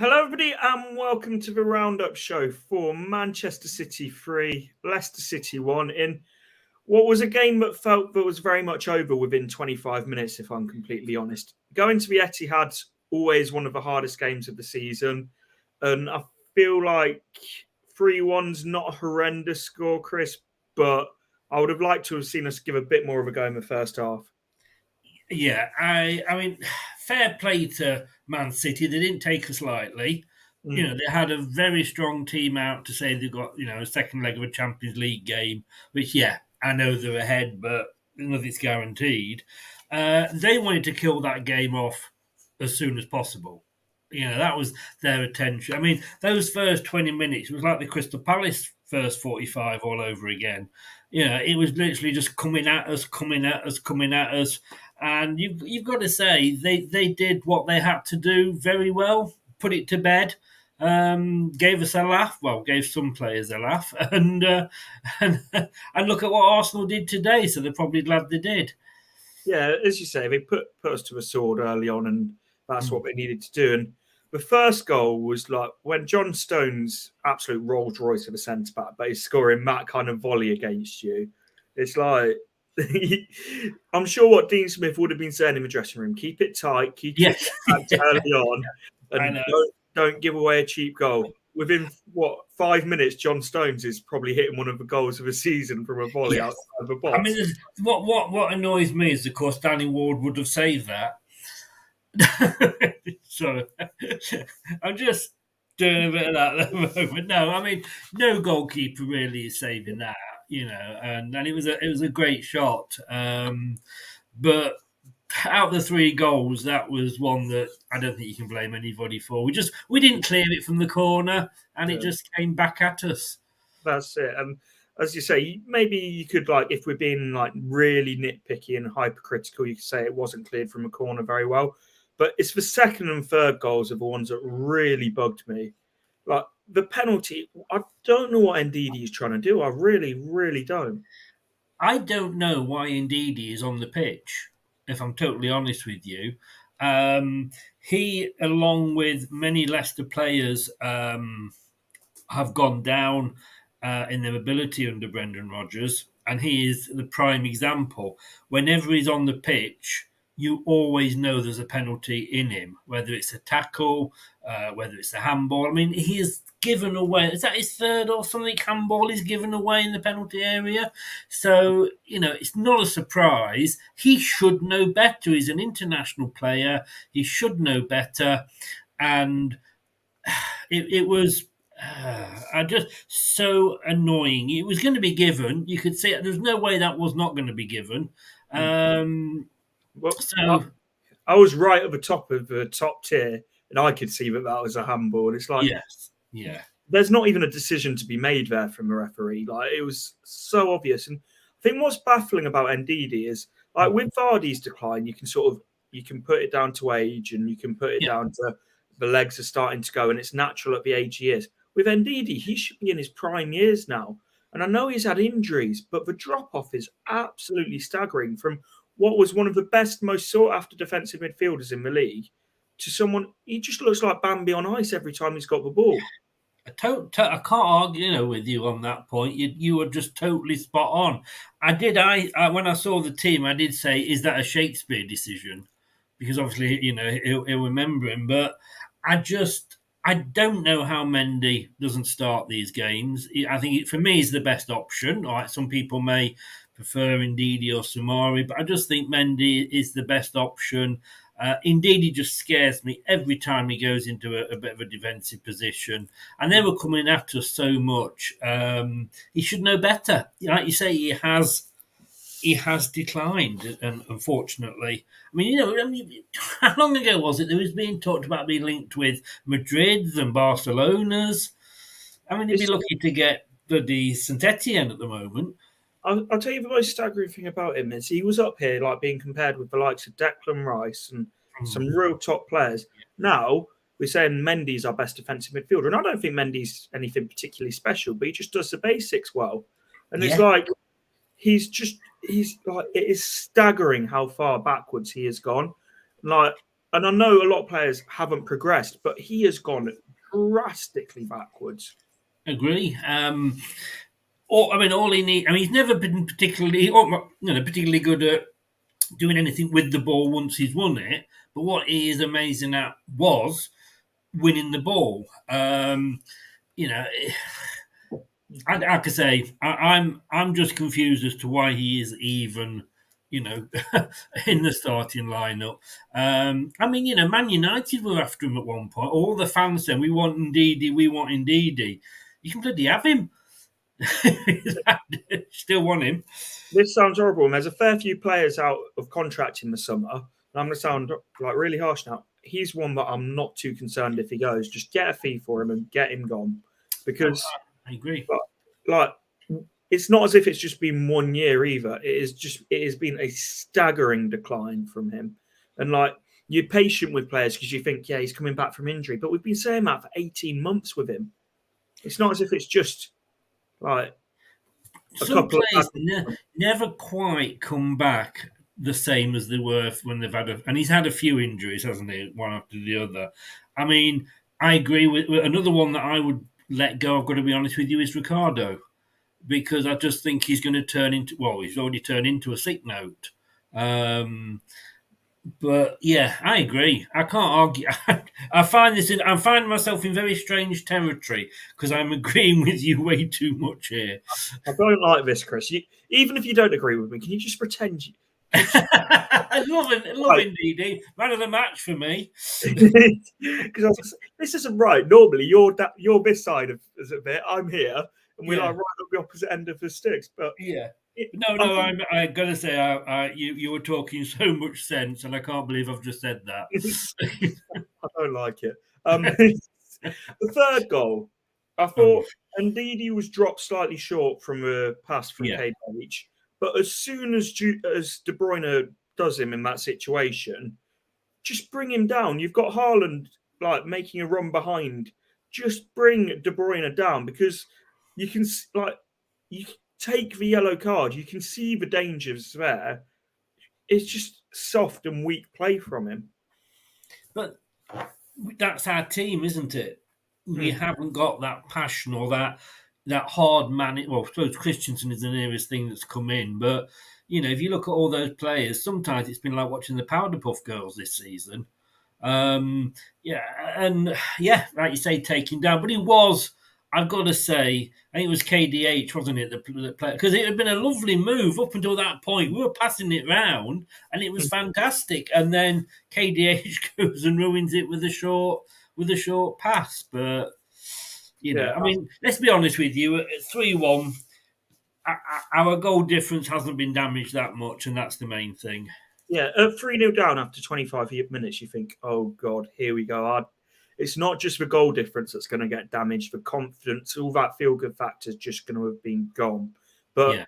Hello, everybody, and welcome to the Roundup Show for Manchester City 3, Leicester City 1, in what was a game that felt that was very much over within 25 minutes, if I'm completely honest. Going to the Etihad's always one of the hardest games of the season, and I feel like 3-1's not a horrendous score, Chris, but I would have liked to have seen us give a bit more of a go in the first half. Yeah, I mean, fair play to Man City. They didn't take us lightly. They had a very strong team out to say they've got, a second leg of a Champions League game, which, yeah, I know they're ahead, but nothing's guaranteed. They wanted to kill that game off as soon as possible. That was their attention. I mean, those first 20 minutes was like the Crystal Palace first 45 all over again. It was literally just coming at us, coming at us, coming at us. And you've got to say they did what they had to do very well, put it to bed, gave us a laugh. Well, gave some players a laugh, and and look at what Arsenal did today. So they're probably glad they did. Yeah, as you say, they put us to a sword early on, and that's Mm. what they needed to do. And the first goal was like when John Stones absolute Rolls Royce of a centre back, but he's scoring that kind of volley against you. It's like I'm sure what Dean Smith would have been saying in the dressing room: keep it tight, keep it Yes, compact early on, I and know. don't give away a cheap goal. Within 5 minutes, John Stones is probably hitting one of the goals of the season from a volley Yes, outside the I mean, box. what annoys me is, of course, Danny Ward would have saved that. So I'm just doing a bit of that at the moment. No, I mean, no goalkeeper really is saving that, and it was a great shot. But out of the three goals, that was one that I don't think you can blame anybody for. We didn't clear it from the corner, and it Yeah. just came back at us. That's it. And as you say, maybe you could if we're being really nitpicky and hypercritical, you could say it wasn't cleared from a corner very well. But it's the second and third goals are the ones that really bugged me. Like the penalty, I don't know what Ndidi is trying to do. I really, really don't. I don't know why Ndidi is on the pitch, if I'm totally honest with you. He, along with many Leicester players, have gone down in their ability under Brendan Rodgers, and he is the prime example. Whenever he's on the pitch, you always know there's a penalty in him, whether it's a tackle, whether it's a handball. I mean, he has given away, is that his third or something? Handball is given away in the penalty area. So, it's not a surprise. He should know better. He's an international player. He should know better. And it was just so annoying. It was going to be given. You could see there's no way that was not going to be given. Mm. Um, Well, so I was right at the top of the top tier, and I could see that was a handball. It's like yes, yeah, there's not even a decision to be made there from the referee. Like it was so obvious. And I think what's baffling about Ndidi is with Vardy's decline, you can put it down to age and you can put it yeah. down to the legs are starting to go and it's natural at the age he is. With Ndidi, he should be in his prime years now. And I know he's had injuries, but the drop off is absolutely staggering from what was one of the best, most sought after defensive midfielders in the league to someone he just looks like Bambi on ice every time he's got the ball. I can't argue, with you on that point. You were just totally spot on. I when I saw the team, I did say, "Is that a Shakespeare decision?" Because obviously, he'll remember him. But I don't know how Mendy doesn't start these games. I think for me, he's the best option. All right, some people may prefer Ndidi or Sumari, but I just think Mendy is the best option. Indeed, he just scares me every time he goes into a bit of a defensive position. And they were coming at us so much. He should know better. Like you say, he has declined, and unfortunately, how long ago was it that was being talked about being linked with Madrid's and Barcelona's? I mean, he'd be It's lucky to get bloody Saint Etienne at the moment. I'll tell you the most staggering thing about him is he was up here being compared with the likes of Declan Rice and some Mm. real top players. Now we're saying Mendy's our best defensive midfielder, and I don't think Mendy's anything particularly special, but he just does the basics well. And it's Yeah, like he's like it is staggering how far backwards he has gone. Like and I know a lot of players haven't progressed, but he has gone drastically backwards. Agree. All he needs. I mean, he's never been particularly good at doing anything with the ball once he's won it. But what he is amazing at was winning the ball. You know, like I say, I'm just confused as to why he is even, in the starting lineup. I mean, Man United were after him at one point. All the fans said, "We want Ndidi, we want Ndidi." You can bloody have him. Still want him. This sounds horrible, and there's a fair few players out of contract in the summer. And I'm going to sound like really harsh now. He's one that I'm not too concerned if he goes. Just get a fee for him and get him gone, because I agree. Like it's not as if it's just been 1 year either. It has been a staggering decline from him, and like you're patient with players because you think, yeah, he's coming back from injury, but we've been saying that for 18 months with him. It's not as if it's just like some players never quite come back the same as they were when they've and he's had a few injuries, hasn't he? One after the other. I mean, I agree with another one that I would let go. I've got to be honest with you, is Ricardo, because I just think he's going to turn into. Well, he's already turned into a sick note. But yeah, I agree. I can't argue. I find myself in very strange territory because I'm agreeing with you way too much here. I don't like this, Chris. Even if you don't agree with me, can you just pretend? I love Ndidi. Man of the match for me. Because this isn't right. Normally, you're this side of a bit. I'm here, and we're like right at the opposite end of the sticks. But yeah. I gotta say, you were talking so much sense, and I can't believe I've just said that. I don't like it. The third goal, I thought Ndidi was dropped slightly short from a pass from KDH, but as soon as De Bruyne does him in that situation, just bring him down. You've got Haaland like making a run behind. Just bring De Bruyne down, because you can you take the yellow card. You can see the dangers there. It's just soft and weak play from him. But that's our team, isn't it? We haven't got that passion or that hard man. Well, I suppose Christensen is the nearest thing that's come in. But, if you look at all those players, sometimes it's been like watching the Powderpuff Girls this season. Like you say, taking down. But he was, I've got to say, I think it was KDH, wasn't it? The player, because it had been a lovely move up until that point. We were passing it round, and it was fantastic. And then KDH goes and ruins it with a short pass. But I mean, let's be honest with you. At 3-1, our goal difference hasn't been damaged that much, and that's the main thing. Yeah, at 3-0 down after 25 minutes, you think, oh God, here we go. It's not just the goal difference that's going to get damaged. The confidence, all that feel-good factor is just going to have been gone. But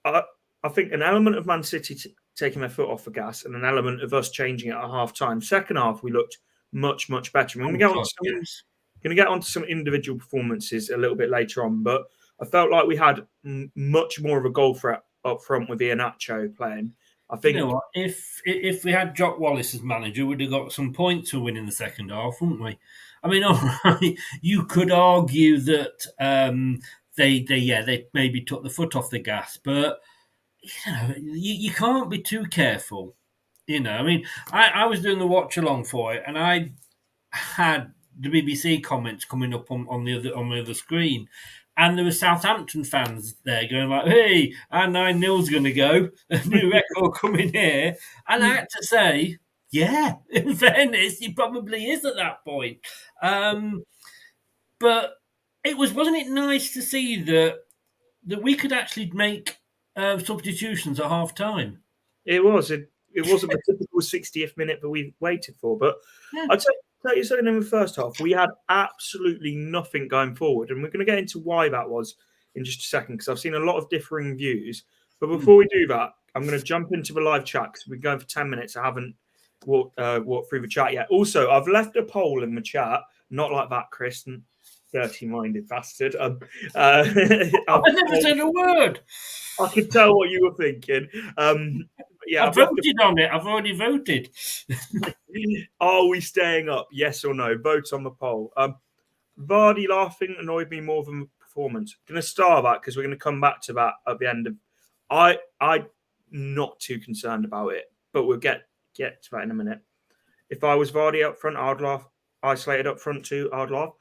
I think an element of Man City taking their foot off the gas, and an element of us changing it at half-time. Second half, we looked much, much better. We're going to get onto some individual performances a little bit later on, but I felt like we had much more of a goal threat up front with Iheanacho playing. I think, what? If we had Jock Wallace as manager, we'd have got some points to win in the second half, wouldn't we? I mean, all right, you could argue that they maybe took the foot off the gas, but you can't be too careful. I mean, I was doing the watch along for it, and I had the BBC comments coming up on the other screen. And there were Southampton fans there going like, hey, our 9-0's going to go. A new record coming here. And I had to say, yeah, in fairness, he probably is at that point. But wasn't it nice to see that we could actually make substitutions at half time? It was. It wasn't the typical 60th minute that we waited for. But I'd tell you something in the first half. We had absolutely nothing going forward. And we're going to get into why that was in just a second, because I've seen a lot of differing views. But before we do that, I'm going to jump into the live chat, because we're going for 10 minutes. I haven't walked through the chat yet. Also, I've left a poll in the chat. Not like that, Chris. Dirty-minded bastard. I never said a word. I could tell what you were thinking. Yeah, I I'd like voted on it. I've already voted. Are we staying up? Yes or no? Vote on the poll. Vardy laughing annoyed me more than the performance. Going to start that because we're going to come back to that at the end of. I'm not too concerned about it, but we'll get to that in a minute. If I was Vardy up front, I'd laugh. Isolated up front too, I'd laugh.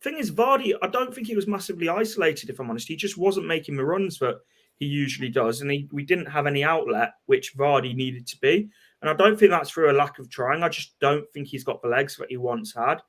Thing is, Vardy, I don't think he was massively isolated. If I'm honest, he just wasn't making the runs that he usually does, and we didn't have any outlet which Vardy needed to be. And I don't think that's through a lack of trying. I just don't think he's got the legs that he once had.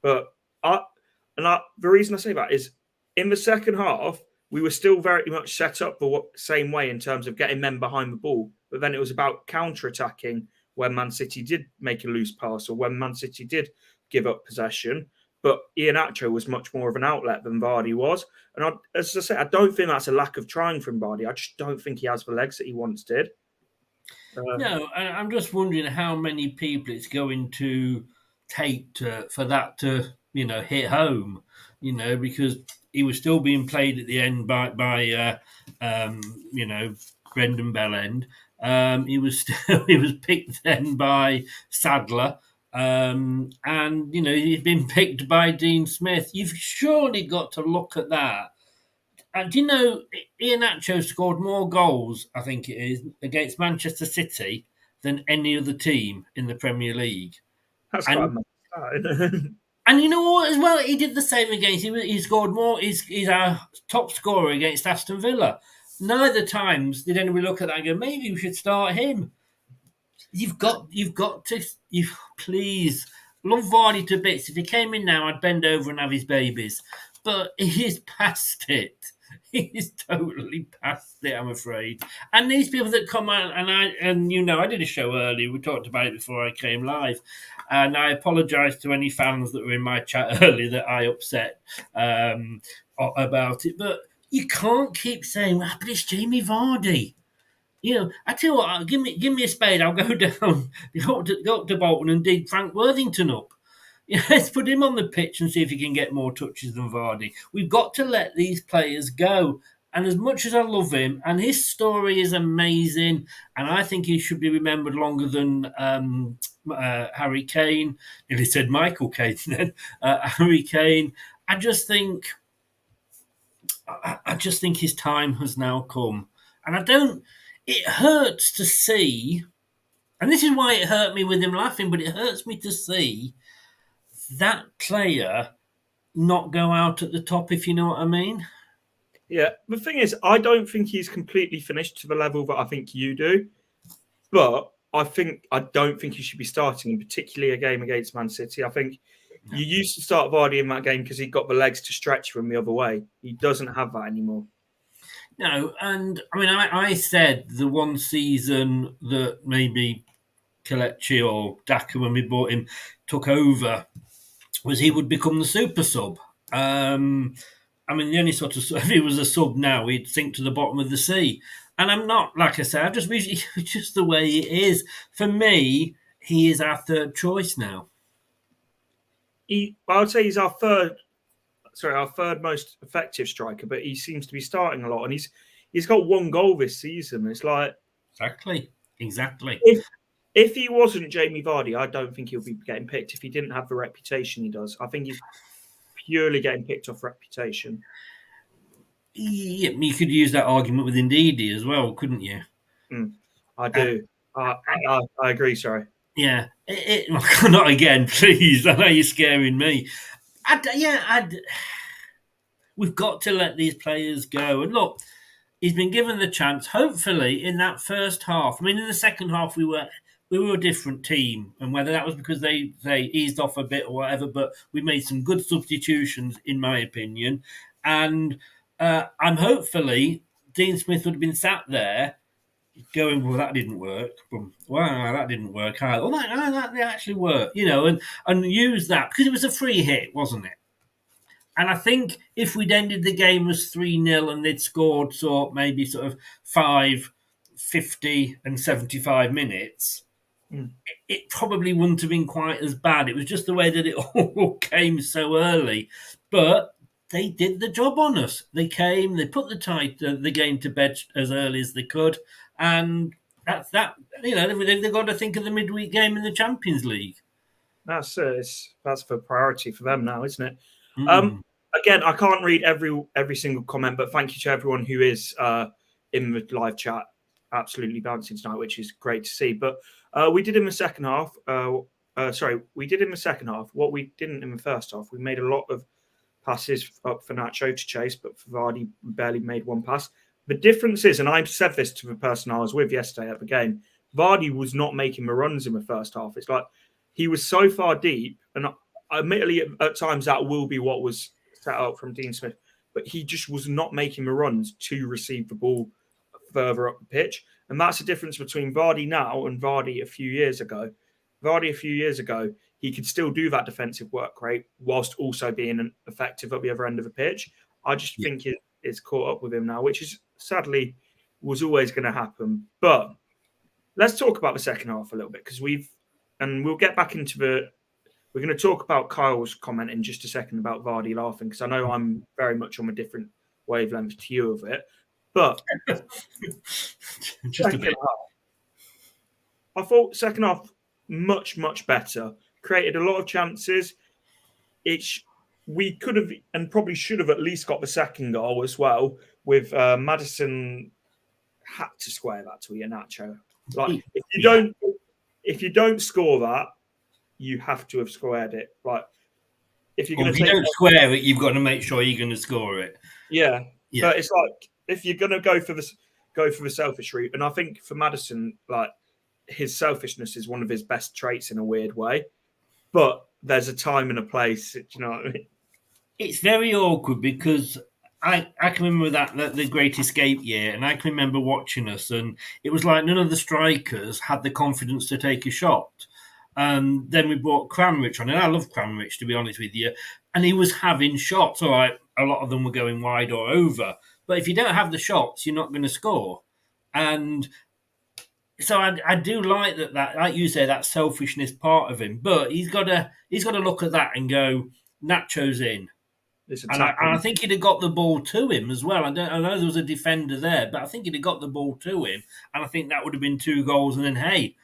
But the reason I say that is in the second half, we were still very much set up the same way in terms of getting men behind the ball. But then it was about counter attacking when Man City did make a loose pass or when Man City did give up possession. But Iheanacho was much more of an outlet than Vardy was. And as I say, I don't think that's a lack of trying from Vardy. I just don't think he has the legs that he once did. No, I'm just wondering how many people it's going to take for that to hit home. Because he was still being played at the end by Brendan Bellend. He was still he was picked then by Sadler. And he's been picked by Dean Smith. You've surely got to look at that. Do you know Iheanacho scored more goals, I think it is, against Manchester City than any other team in the Premier League. That's quite And a and you know what? As well, he did the same against. He scored more. He's our top scorer against Aston Villa. Neither times did anybody look at that and go, maybe we should start him. You've got to please love Vardy to bits. If he came in now, I'd bend over and have his babies. But he's past it. He's totally past it, I'm afraid. And these people that come out I did a show earlier. We talked about it before I came live, and I apologise to any fans that were in my chat earlier that I upset about it. But you can't keep saying, "But it's Jamie Vardy." I tell you what, give me a spade. I'll go down, go up to Bolton and dig Frank Worthington up. Let's put him on the pitch and see if he can get more touches than Vardy. We've got to let these players go. And as much as I love him, and his story is amazing, and I think he should be remembered longer than Harry Kane. Nearly said Michael Caine then. Harry Kane. I just think his time has now come. And it hurts to see, and this is why it hurt me with him laughing, but it hurts me to see that player not go out at the top, if you know what I mean. Yeah, the thing is, I don't think he's completely finished to the level that I think you do, but I don't think he should be starting, in particularly a game against Man City. I think you used to start Vardy in that game because he got the legs to stretch from the other way. He doesn't have that anymore. No, and I mean, I said the one season that maybe Kelechi or Daka, when we bought him, took over, was he would become the super sub. I mean, the only sort of, if he was a sub now, he'd sink to the bottom of the sea. And I'm not, like I said, I just wish it's just the way it is. For me, he is our third choice now. I would say he's our third most effective striker, but he seems to be starting a lot, and he's got one goal this season. It's like exactly. If he wasn't Jamie Vardy, I don't think he'll be getting picked. If he didn't have the reputation he does, I think he's purely getting picked off reputation. Yeah, you could use that argument with Ndidi as well, couldn't you? I do. I agree. Sorry. Yeah, not again, please. I know you're scaring me. We've got to let these players go. And look, he's been given the chance. Hopefully, in that first half. I mean, in the second half, we were a different team, and whether that was because they eased off a bit or whatever, but we made some good substitutions, in my opinion. And I'm hopefully Dean Smith would have been sat there going, well, that didn't work. Wow, that didn't work. Oh, that actually worked, and use that because it was a free hit, wasn't it? And I think if we'd ended the game as 3-0 and they'd scored maybe sort of 5, 50 and 75 minutes, it probably wouldn't have been quite as bad. It was just the way that it all came so early. But they did the job on us. They came, they put the game to bed as early as they could, and That's that. They've got to think of the midweek game in the Champions League. That's for priority for them now, isn't it? Mm. Again, I can't read every single comment, but thank you to everyone who is in the live chat, absolutely bouncing tonight, which is great to see. But we did in the second half. We did in the second half what we didn't in the first half. We made a lot of passes up for Nacho to chase, but for Vardy, we barely made one pass. The difference is, and I said this to the person I was with yesterday at the game, Vardy was not making the runs in the first half. It's like he was so far deep, and admittedly, at times that will be what was set up from Dean Smith, but he just was not making the runs to receive the ball further up the pitch. And that's the difference between Vardy now and Vardy a few years ago. Vardy a few years ago, he could still do that defensive work rate whilst also being effective at the other end of the pitch. I just think it's caught up with him now, which is sadly was always going to happen. But let's talk about the second half a little bit because we'll get back into we're going to talk about Kyle's comment in just a second about Vardy laughing because I know I'm very much on a different wavelength to you of it. But just a bit. I thought second half much, much better. Created a lot of chances. We could have and probably should have at least got the second goal as well with Maddison had to square that to Iheanacho. Like if you don't score that, you have to have squared it. Like if you're going to don't square it, you've got to make sure you're going to score it. Yeah. But it's like if you're going to go for the selfish route, and I think for Maddison, like his selfishness is one of his best traits in a weird way. But there's a time and a place. Do you know what I mean? It's very awkward because I can remember that the Great Escape year, and I can remember watching us, and it was like none of the strikers had the confidence to take a shot. And then we brought Cranrich on, and I love Cranrich, to be honest with you, and he was having shots. All right, a lot of them were going wide or over, but if you don't have the shots, you're not going to score. And so I do like that, like you say, that selfishness part of him, but he's got to look at that and go, Nacho's in. And I think he'd have got the ball to him as well. I know there was a defender there, but I think he'd have got the ball to him, and I think that would have been 2 goals. And then, hey,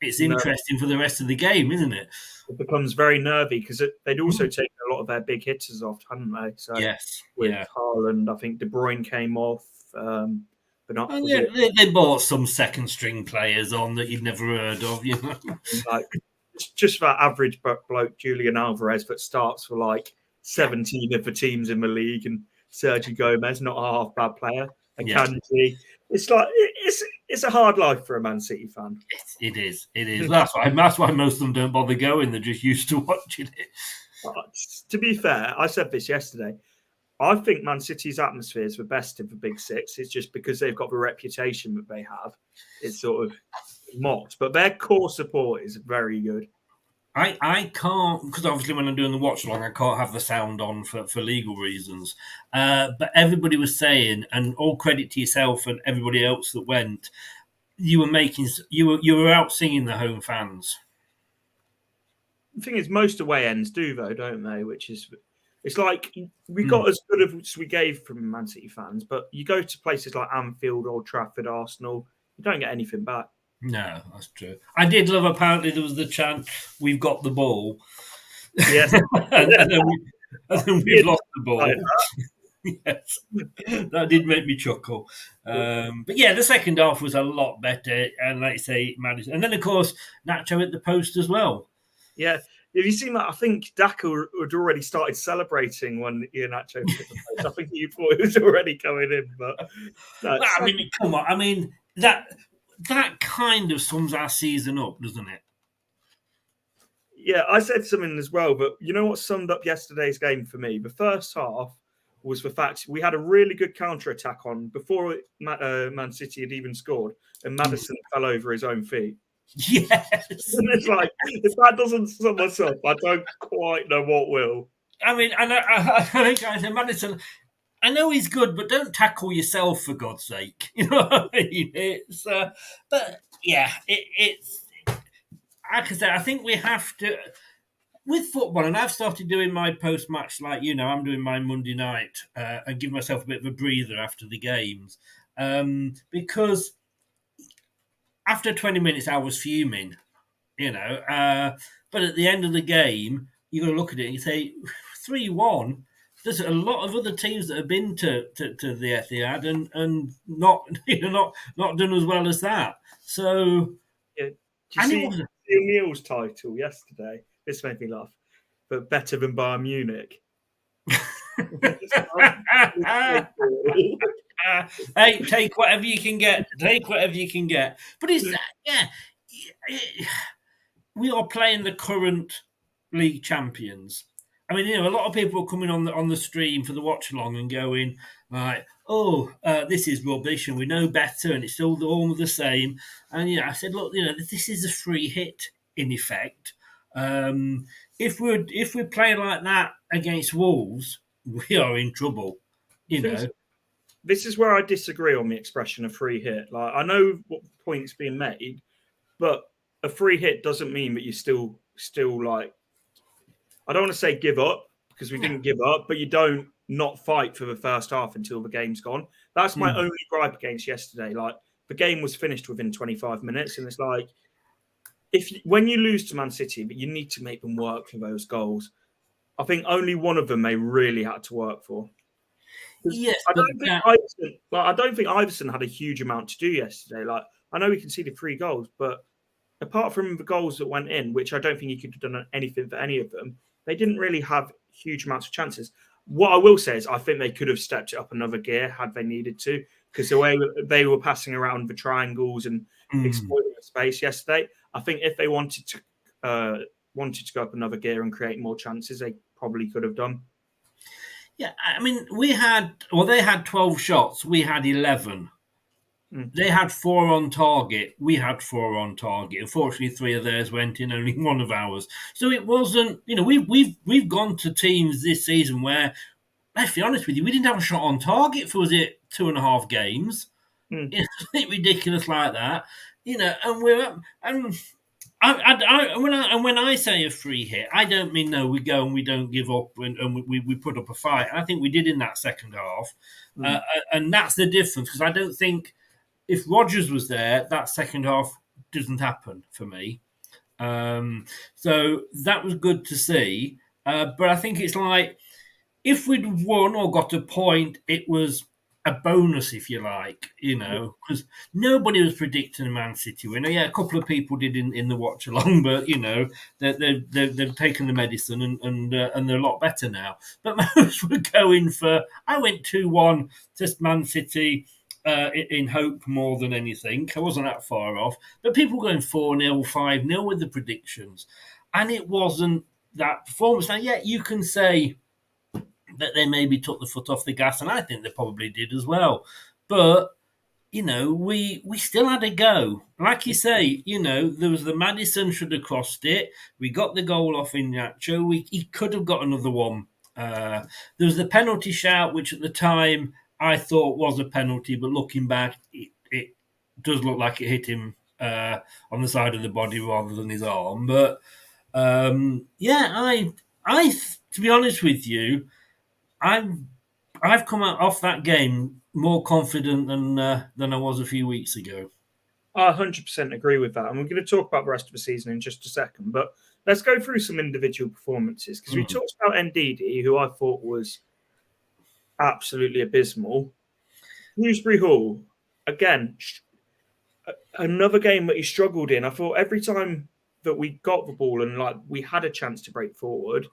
it's interesting for the rest of the game, isn't it? It becomes very nervy because they'd also taken a lot of their big hitters off, hadn't they? So with Haaland, I think De Bruyne came off. But not. They bought some second string players on that you'd never heard of, you know. Like just that average bloke Julian Alvarez that starts for like 17 of the teams in the league, and Sergio Gomez, not a half bad player, and Kanji. It's like it's a hard life for a Man City fan. It is. That's why most of them don't bother going. They're just used to watching it. To be fair, I said this yesterday. I think Man City's atmosphere is the best in the Big Six. It's just because they've got the reputation that they have. It's sort of mocked, but their core support is very good. I can't, because obviously when I'm doing the watch along, I can't have the sound on for legal reasons. But everybody was saying, and all credit to yourself and everybody else that went, you were out singing the home fans. The thing is, most away ends do though, don't they? Which is, it's like we got as good as we gave from Man City fans, but you go to places like Anfield, Old Trafford, Arsenal, you don't get anything back. No, that's true. I did love, apparently, there was the chant, "We've got the ball." Yes. and then we've lost the ball. Yes. That did make me chuckle. But yeah, the second half was a lot better. And like I say, Madison. And then, of course, Nacho at the post as well. Yeah. Have you seen that? I think Daka had already started celebrating when Iheanacho hit the post. I think he thought he was already coming in. But no, I mean, come on. I mean, that kind of sums our season up, doesn't it? Yeah, I said something as well, but you know what summed up yesterday's game for me? The first half was the fact we had a really good counter-attack on before Man City had even scored, and Maddison fell over his own feet. Yes. And it's like, if that doesn't sum us up, I don't quite know what will. I mean, I think I said, Maddison, I know he's good, but don't tackle yourself, for God's sake. You know what I mean? It's, but yeah, it's, like I said, I think we have to, with football, and I've started doing my post-match, like, you know, I'm doing my Monday night and give myself a bit of a breather after the games. Because after 20 minutes, I was fuming, you know. But at the end of the game, you're going to look at it and you say, 3-1. There's a lot of other teams that have been to the Etihad and not not done as well as that. So, Yeah. Do you and it see was O'Neill's title yesterday? This made me laugh. But better than Bayern Munich. hey, take whatever you can get. Take whatever you can get. But it's that, yeah. We are playing the current league champions. I mean, a lot of people are coming on the stream for the watch along and going like, "Oh, this is rubbish, and we know better, and it's all the same." And I said, "Look, this is a free hit in effect. If we're playing like that against Wolves, we are in trouble." You You think know. so? This is where I disagree on the expression of free hit. Like, I know what point's being made, but a free hit doesn't mean that you still like. I don't want to say give up because we didn't give up, but you don't not fight for the first half until the game's gone. That's my only gripe against yesterday. Like, the game was finished within 25 minutes, and it's like, when you lose to Man City, but you need to make them work for those goals. I think only one of them they really had to work for. Yes, I but don't think Iverson, I don't think Iverson had a huge amount to do yesterday. Like, I know he conceded 3 goals, but apart from the goals that went in, which I don't think he could have done anything for any of them, they didn't really have huge amounts of chances. What I will say is I think they could have stepped it up another gear had they needed to, because the way they were passing around the triangles and exploiting the space yesterday, I think if they wanted to go up another gear and create more chances, they probably could have done. yeah, I mean, they had 12 shots, we had 11. They had 4 on target. We had 4 on target. Unfortunately, 3 of theirs went in. Only 1 of ours. So it wasn't. We've gone to teams this season where, let's be honest with you, we didn't have a shot on target for, was it 2.5 games? Mm. Something ridiculous like that. And we're and when I say a free hit, I don't mean no. We go and we don't give up and we put up a fight. I think we did in that second half, and that's the difference because I don't think if Rodgers was there, that second half doesn't happen for me. So that was good to see. But I think it's like if we'd won or got a point, it was a bonus, if you like, because nobody was predicting a Man City winner. Yeah, a couple of people did in the watch along, but they've taken the medicine and they're a lot better now. But most were going for. I went 2-1 to Man City. In hope more than anything. I wasn't that far off. But people going 4-0, 5-0 with the predictions. And it wasn't that performance. Now, yeah, you can say that they maybe took the foot off the gas, and I think they probably did as well. But we still had a go. Like you say, there was the Madison should have crossed it. We got the goal off in Nacho. He could have got another one. There was the penalty shout, which at the time I thought was a penalty, but looking back, it does look like it hit him on the side of the body rather than his arm. But to be honest with you, I've come out off that game more confident than I was a few weeks ago. I 100% agree with that. And we're going to talk about the rest of the season in just a second. But let's go through some individual performances because we talked about Ndidi, who I thought was absolutely abysmal. Dewsbury Hall, again, another game that he struggled in. I thought every time that we got the ball and like we had a chance to break forward,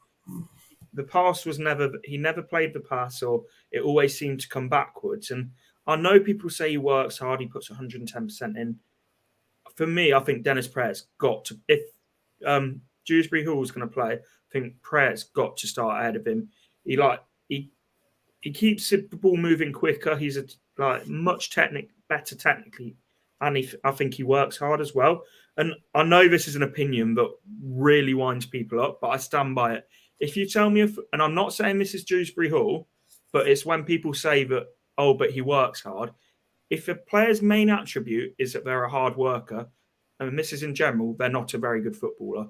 the pass was he never played the pass, or it always seemed to come backwards. And I know people say he works hard, he puts 110% in. For me, I think Dennis Praet's got to, if Dewsbury Hall's going to play, I think Praet's got to start ahead of him. He keeps the ball moving quicker. He's much better technically, and I think he works hard as well. And I know this is an opinion that really winds people up, but I stand by it. If you tell me, and I'm not saying this is Dewsbury Hall, but it's when people say that, oh, but he works hard. If a player's main attribute is that they're a hard worker, and this is in general, they're not a very good footballer.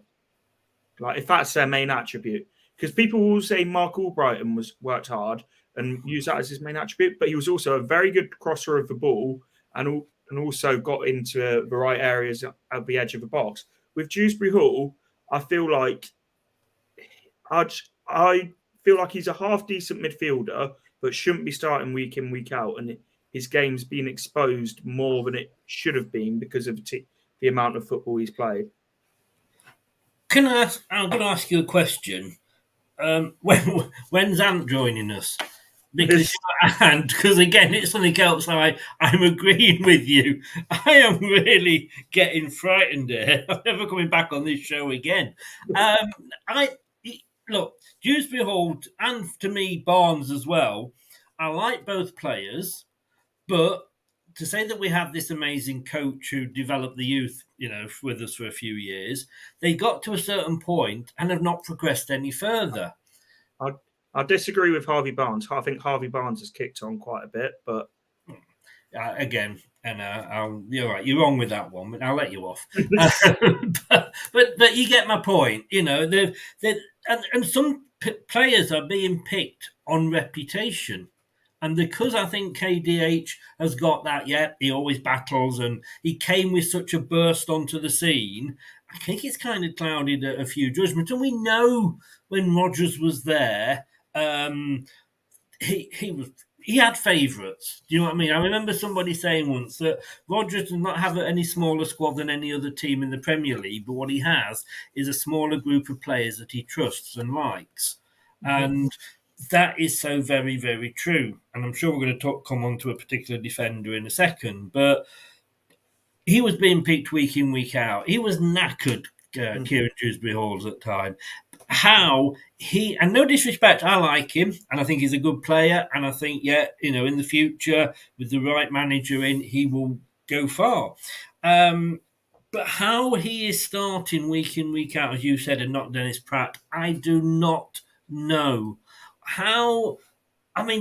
Like, if that's their main attribute, because people will say Mark Albrighton worked hard and use that as his main attribute, but he was also a very good crosser of the ball, and and also got into the right areas at the edge of the box. With Dewsbury Hall, I feel like I feel like he's a half decent midfielder, but shouldn't be starting week in, week out. And his game's been exposed more than it should have been because of the amount of football he's played. I'm going to ask you a question. When's Ant joining us? Because again, it's something else. I'm agreeing with you. I am really getting frightened here. I'm never coming back on this show again. I look, Dewsbury Hall and to me Barnes as well. I like both players, but to say that we have this amazing coach who developed the youth, with us for a few years, they got to a certain point and have not progressed any further. I disagree with Harvey Barnes. I think Harvey Barnes has kicked on quite a bit, but again, and you're right. You're wrong with that one, but I'll let you off. but you get my point. And some players are being picked on reputation. And because I think KDH has got that, he always battles and he came with such a burst onto the scene, I think it's kind of clouded a few judgments. And we know when Rodgers was there, he had favourites. Do you know what I mean? I remember somebody saying once that Rodgers does not have any smaller squad than any other team in the Premier League, but what he has is a smaller group of players that he trusts and likes. Mm-hmm. And that is so very, very true. And I'm sure we're going to come on to a particular defender in a second, but he was being picked week in, week out. He was knackered, Kieran Dewsbury Halls at the time. And no disrespect, I like him, and I think he's a good player, and I think, in the future, with the right manager in, he will go far. But how he is starting week in, week out, as you said, and not Dennis Pratt, I do not know.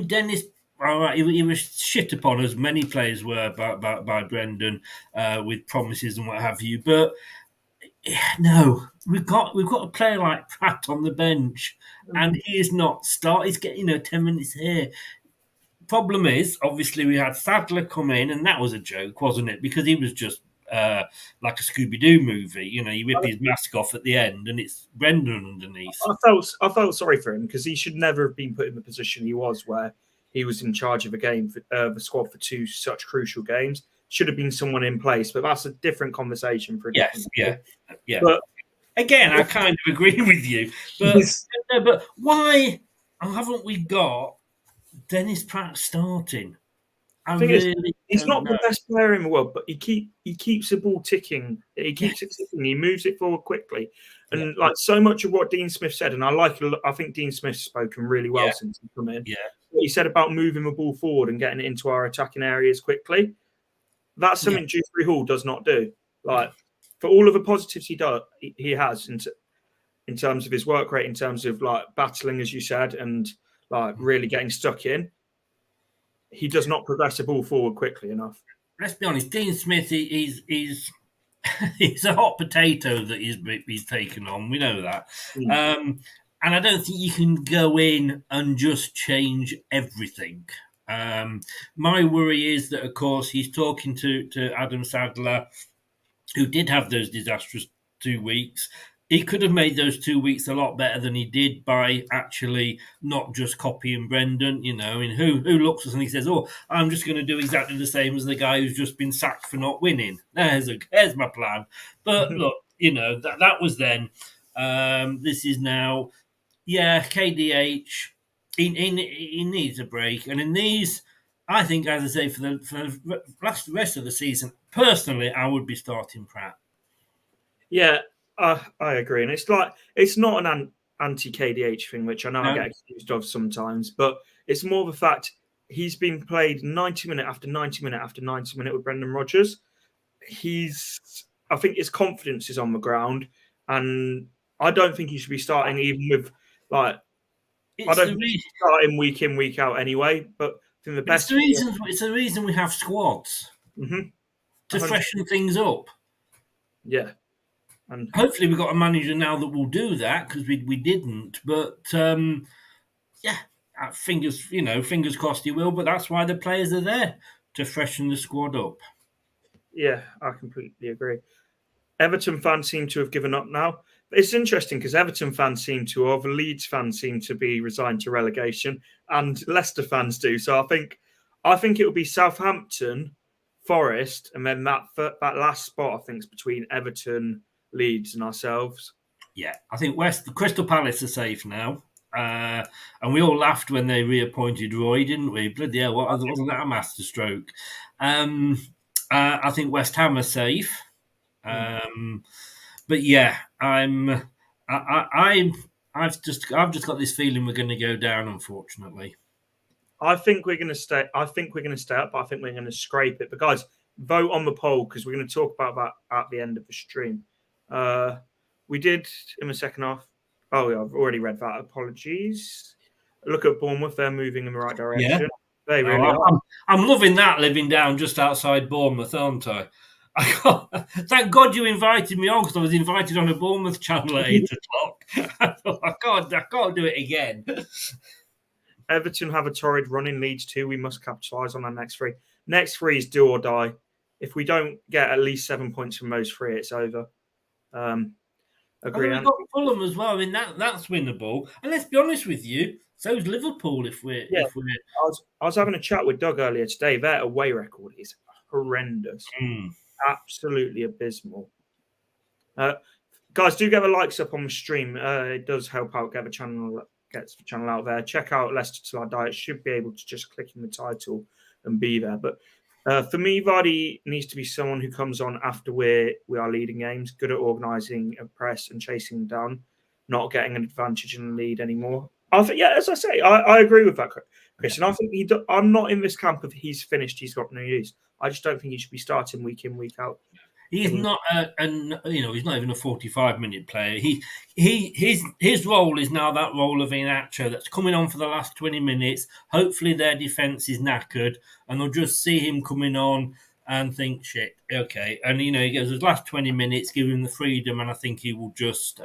Dennis, all right, he was shit upon, as many players were by Brendan, with promises and what have you, but no, we've got a player like Pratt on the bench, and he is not He's getting 10 minutes here. Problem is, obviously, we had Sadler come in, and that was a joke, wasn't it? Because he was just like a Scooby-Doo movie. You rip his mask off at the end, and it's Brendan underneath. I felt sorry for him because he should never have been put in the position he was, where he was in charge of the squad for two such crucial games. Should have been someone in place, but that's a different conversation for a different yeah. But again, I kind of agree with you. But why haven't we got Dennis Pratt starting? He's not the best player in the world, but he keeps the ball ticking. He keeps it ticking. He moves it forward quickly, and like so much of what Dean Smith said, and I think Dean Smith's spoken really well since he come in. Yeah, what he said about moving the ball forward and getting it into our attacking areas quickly. That's something Dewsbury Hall does not do. Like, for all of the positives he has in terms of his work rate, in terms of like battling, as you said, and like really getting stuck in, he does not progress the ball forward quickly enough. Let's be honest, Dean Smith, he's a hot potato that he's taken on. We know that. And I don't think you can go in and just change everything. My worry is that, of course, he's talking to Adam Sadler, who did have those disastrous 2 weeks. He could have made those 2 weeks a lot better than he did by actually not just copying Brendan. Who looks at us and he says, "Oh, I'm just going to do exactly the same as the guy who's just been sacked for not winning. There's my plan." But look, that was then. This is now. Yeah, KDH. He needs a break, and in these, I think, as I say, for the rest of the season, personally, I would be starting Pratt. Yeah, I agree, and it's not an anti-KDH thing, which I know I get accused of sometimes, but it's more the fact he's been played 90 minute after 90 minute after 90 minute with Brendan Rodgers. I think his confidence is on the ground, and I don't think he should be starting even with like. I don't think he's starting week in, week out anyway. But I think it's the reason we have squads to freshen things up. Yeah, and hopefully we've got a manager now that will do that, because we didn't. But fingers crossed he will. But that's why the players are there, to freshen the squad up. Yeah, I completely agree. Everton fans seem to have given up now. It's interesting because Everton fans seem to have, Leeds fans seem to be resigned to relegation, and Leicester fans do. So I think it will be Southampton, Forest, and then that last spot I think is between Everton, Leeds, and ourselves. Yeah, I think Crystal Palace are safe now. And we all laughed when they reappointed Roy, didn't we? Bloody hell, wasn't that a masterstroke? Um, I think West Ham are safe. But yeah, I've just got this feeling we're going to go down, unfortunately. I think we're going to stay. I think we're going to stay up, but I think we're going to scrape it. But guys, vote on the poll because we're going to talk about that at the end of the stream. We did in the second half. Oh, yeah, I've already read that. Apologies. Look at Bournemouth; they're moving in the right direction. Yeah, They really are. I'm loving that living down just outside Bournemouth, aren't I? Thank God you invited me on because I was invited on a Bournemouth channel at 8 o'clock. I can't do it again. Everton have a torrid run in Leeds too. We must capitalise on our next three. Next three is do or die. If we don't get at least 7 points from those three, it's over. Agree. We've got Fulham as well. I mean that's winnable. And let's be honest with you, so's Liverpool. If we're I was having a chat with Doug earlier today. Their away record is horrendous, absolutely abysmal. Guys, do get the likes up on the stream. It does help out gets the channel out there. Check out Leicester Till I Die. It should be able to just click in the title and be there. But for me, Vardy needs to be someone who comes on after we are leading games, good at organising a press and chasing down, not getting an advantage in the lead anymore. I think, yeah, as I say, I agree with that, Chris. And I think I'm not in this camp of he's finished, he's got no use. I just don't think he should be starting week in, week out. He's not he's not even a 45-minute player. His role is now that role of Iheanacho that's coming on for the last 20 minutes. Hopefully their defence is knackered and they'll just see him coming on and think, shit, okay. And he goes his last 20 minutes, give him the freedom, and I think he will just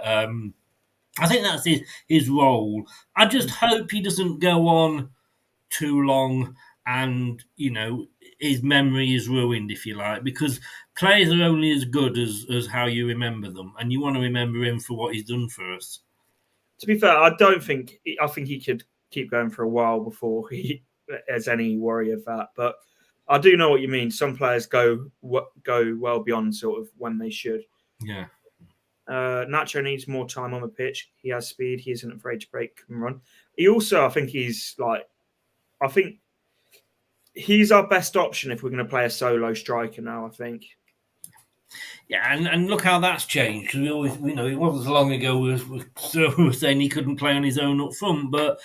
I think that's his role. I just hope he doesn't go on too long and his memory is ruined, if you like, because players are only as good as how you remember them, and you want to remember him for what he's done for us. To be fair, I think he could keep going for a while before he has any worry of that. But I do know what you mean. Some players go well beyond sort of when they should. Yeah. Nacho needs more time on the pitch. He has speed. He isn't afraid to break and run. He also, I think he's our best option if we're going to play a solo striker now, I think. Yeah, and look how that's changed. Because it wasn't so long ago we were saying he couldn't play on his own up front, but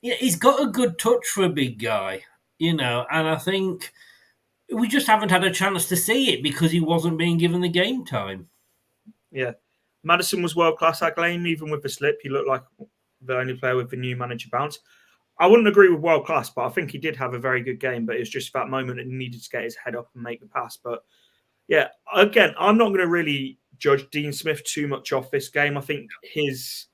yeah, he's got a good touch for a big guy, and I think we just haven't had a chance to see it because he wasn't being given the game time. Yeah. Maddison was world class at game, even with the slip. He looked like the only player with the new manager bounce. I wouldn't agree with world class, but I think he did have a very good game. But it was just that moment that he needed to get his head up and make the pass. But yeah, again, I'm not going to really judge Dean Smith too much off this game. I think his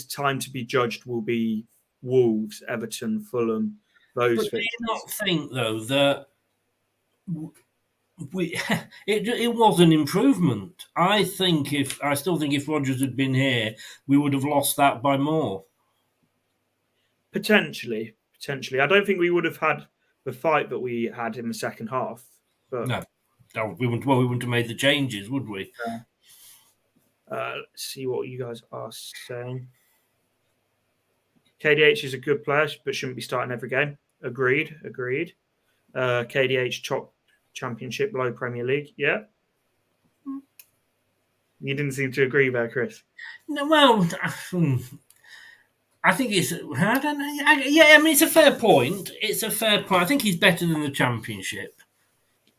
time to be judged will be Wolves, Everton, Fulham, those. But do you not think though that it was an improvement? I still think if Rodgers had been here, we would have lost that by more. Potentially. I don't think we would have had the fight that we had in the second half. But no, we wouldn't have made the changes, would we? Let's see what you guys are saying. KDH is a good player, but shouldn't be starting every game. Agreed. KDH top Championship, low Premier League. Yeah. You didn't seem to agree there, Chris. No, well, I think it's. I don't know. I mean, it's a fair point. I think he's better than the Championship.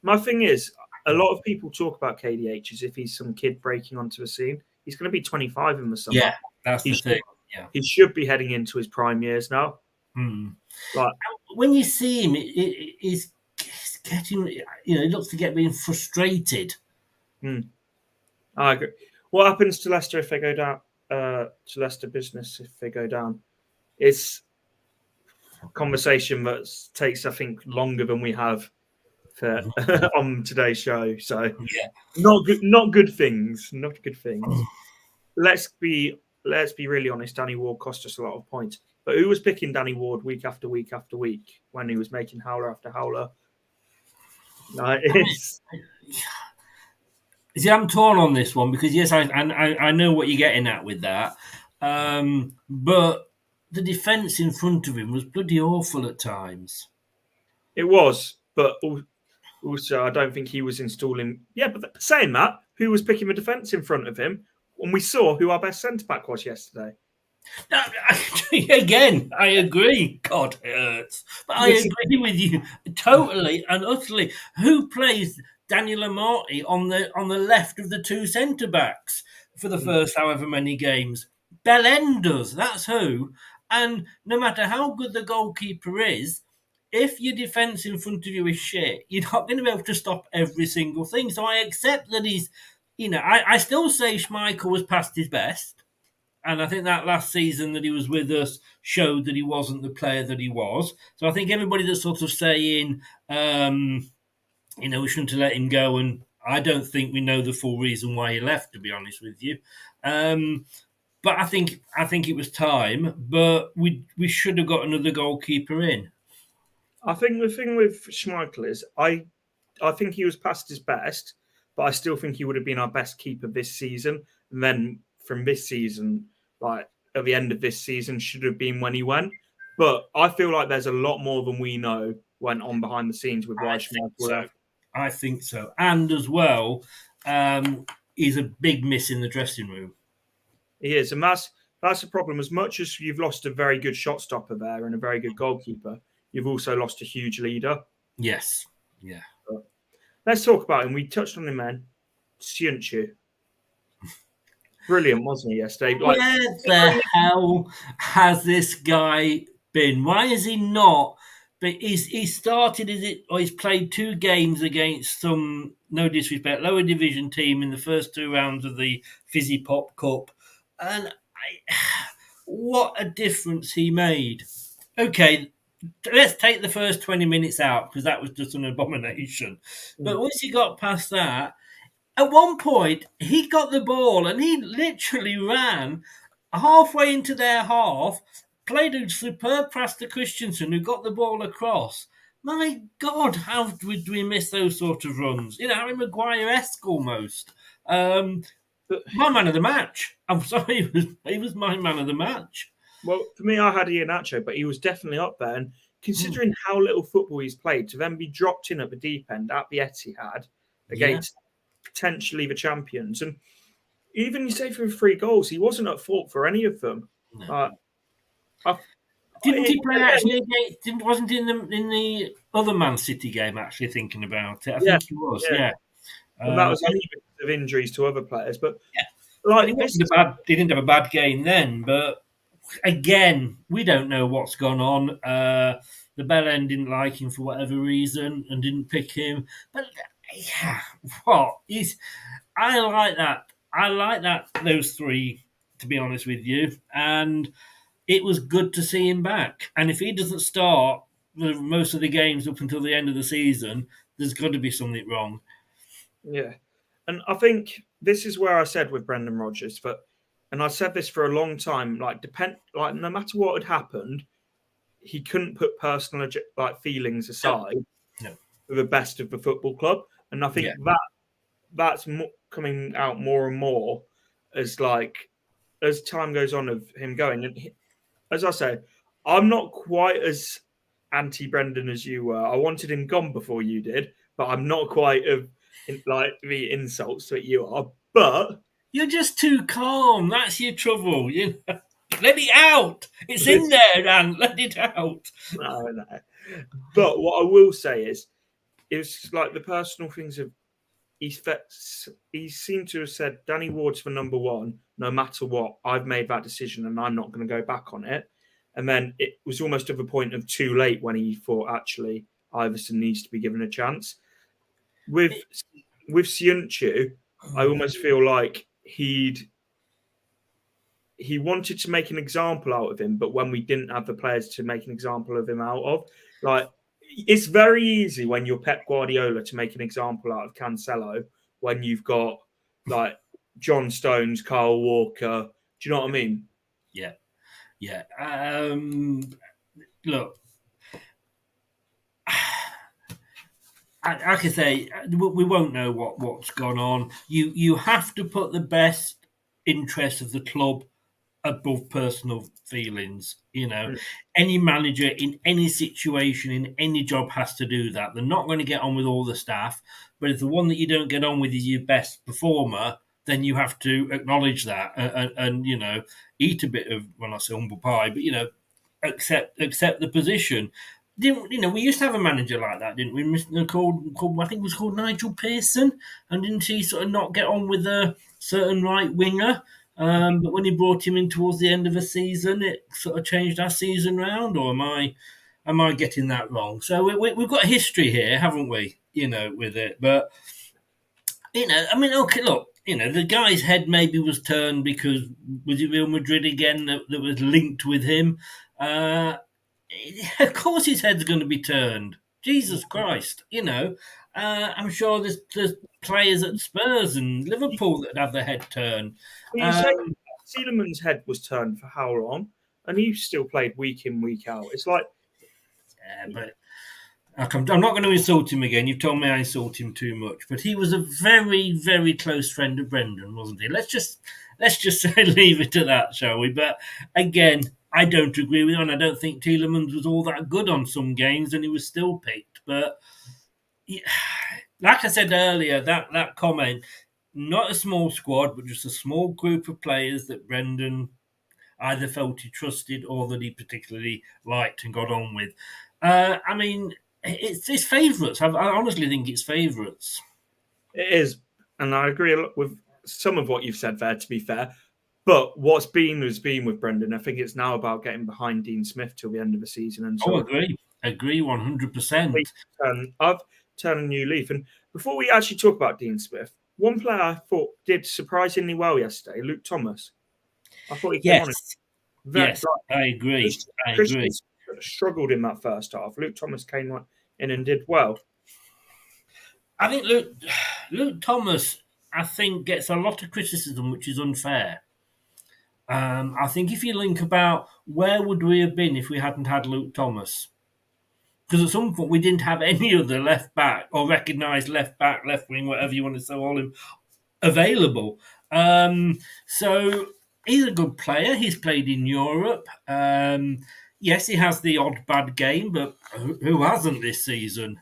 My thing is, a lot of people talk about KDH as if he's some kid breaking onto the scene. He's going to be 25 in the summer. Yeah, that's the thing. Yeah, he should be heading into his prime years now. Like when you see him, he's getting. He looks to get being frustrated. I agree. What happens to Leicester if they go down? To Leicester business if they go down? It's a conversation that takes, I think, longer than we have for, on today's show. So Yeah. not good things. Not good things. Let's be really honest. Danny Ward cost us a lot of points. But who was picking Danny Ward week after week after week when he was making howler after howler? No, it's. See, I'm torn on this one because yes, I know what you're getting at with that, but the defence in front of him was bloody awful at times. It was, but also I don't think he was installing. Yeah, but saying that, who was picking the defence in front of him? And we saw who our best centre back was yesterday. Again, I agree. God, it hurts, but I agree with you totally and utterly. Who plays Daniel Amati on the left of the two centre backs for the first however many games? Belen does. That's who. And no matter how good the goalkeeper is, if your defence in front of you is shit, you're not going to be able to stop every single thing. So I accept that he's, I still say Schmeichel was past his best. And I think that last season that he was with us showed that he wasn't the player that he was. So I think everybody that's sort of saying, we shouldn't have let him go, and I don't think we know the full reason why he left, to be honest with you. But I think it was time, but we should have got another goalkeeper in. I think the thing with Schmeichel is I think he was past his best, but I still think he would have been our best keeper this season. And then from this season, like at the end of this season, should have been when he went. But I feel like there's a lot more than we know went on behind the scenes with why Schmeichel left. I think so. And as well, he's a big miss in the dressing room. He is. And that's the problem. As much as you've lost a very good shot stopper there and a very good goalkeeper, you've also lost a huge leader. Yes. Yeah. But let's talk about him. We touched on him, man. Siunchu. Brilliant, wasn't he, yesterday? Where the hell has this guy been? Why is he not? But he started he's played 2 games against some, no disrespect, lower division team in the first 2 rounds of the Fizzy Pop Cup, and what a difference he made. Okay, let's take the first 20 minutes out because that was just an abomination. But once he got past that, at one point, he got the ball and he literally ran halfway into their half, played a superb pass to Christensen, who got the ball across. My God, how did we miss those sort of runs? Harry Maguire-esque almost. My man of the match. I'm sorry, he was my man of the match. Well, for me, I had Iheanacho, but he was definitely up there. And considering how little football he's played, to then be dropped in at the deep end at the Etihad against potentially the champions, and even you say for 3 goals, he wasn't at fault for any of them. No. Didn't he play actually against? Wasn't he in the other Man City game? Actually, thinking about it, I think he was. Yeah. And that was only because of injuries to other players, but he didn't have a bad game then. But again, we don't know what's gone on. The Belen didn't like him for whatever reason and didn't pick him. But I like that. I like that. Those 3, to be honest with you, and it was good to see him back. And if he doesn't start most of the games up until the end of the season, there's got to be something wrong. Yeah. And I think this is where I said with Brendan Rodgers, and I said this for a long time, no matter what had happened, he couldn't put personal feelings aside for the best of the football club. And I think that's coming out more and more as time goes on of him going. And as I said, I'm not quite as anti-Brendan as you were. I wanted him gone before you did, but I'm not quite the insults that you are. But you're just too calm. That's your trouble. Let it out. It's in there, Dan. Let it out. No. But what I will say is, it's like the personal things of he seemed to have said Danny Ward's for number 1, no matter what. I've made that decision and I'm not going to go back on it. And then it was almost to the point of too late when he thought actually Iverson needs to be given a chance. With Siunchu, I almost feel like he wanted to make an example out of him, but when we didn't have the players to make an example of him out of, it's very easy when you're Pep Guardiola to make an example out of Cancelo when you've got like John Stones, Kyle Walker. Do you know what I mean? Yeah, yeah. Look, like I say, we won't know what's gone on. You have to put the best interest of the club above personal feelings. Mm. Any manager in any situation, in any job, has to do that. They're not going to get on with all the staff, but if the one that you don't get on with is your best performer, then you have to acknowledge that and eat a bit of, well, I say humble pie, but accept the position. Didn't we used to have a manager like that, didn't we? Called I think it was called Nigel Pearson, and didn't he sort of not get on with a certain right winger? But when he brought him in towards the end of the season, it sort of changed our season round. Or am I getting that wrong? So we've got a history here, haven't we? With it, but I mean, okay, look, the guy's head maybe was turned because was it Real Madrid again that was linked with him? Uh, of course, his head's going to be turned. Jesus Christ, I'm sure there's players at Spurs and Liverpool that have their head turned. Well, you say Um, Sealerman's head was turned for how long, and he still played week in, week out. It's like, but I'm not going to insult him again. You've told me I insult him too much, but he was a very, very close friend of Brendan, wasn't he? Let's just say leave it at that, shall we? But again, I don't agree with him, and I don't think Tielemans was all that good on some games, and he was still picked. But like I said earlier, that comment, not a small squad, but just a small group of players that Brendan either felt he trusted or that he particularly liked and got on with. I mean, it's favourites. I honestly think it's favourites. it is, and I agree a lot with some of what you've said there, to be fair. But what's been has been with Brendan. I think it's now about getting behind Dean Smith till the end of the season and Oh, sort of agree, 100%. I've turned a new leaf. And before we actually talk about Dean Smith, one player I thought did surprisingly well yesterday, Luke Thomas. I thought he came on Yes, very yes, I agree. I Christian agree. struggled in that first half. Luke Thomas came in and did well. I think Luke Thomas, I think, gets a lot of criticism, which is unfair. I think if you think about where would we have been if we hadn't had Luke Thomas, because at some point we didn't have any other left back or recognised left back, left wing, whatever you want to call him, available. So he's a good player. He's played in Europe. Yes, he has the odd bad game, but who hasn't this season?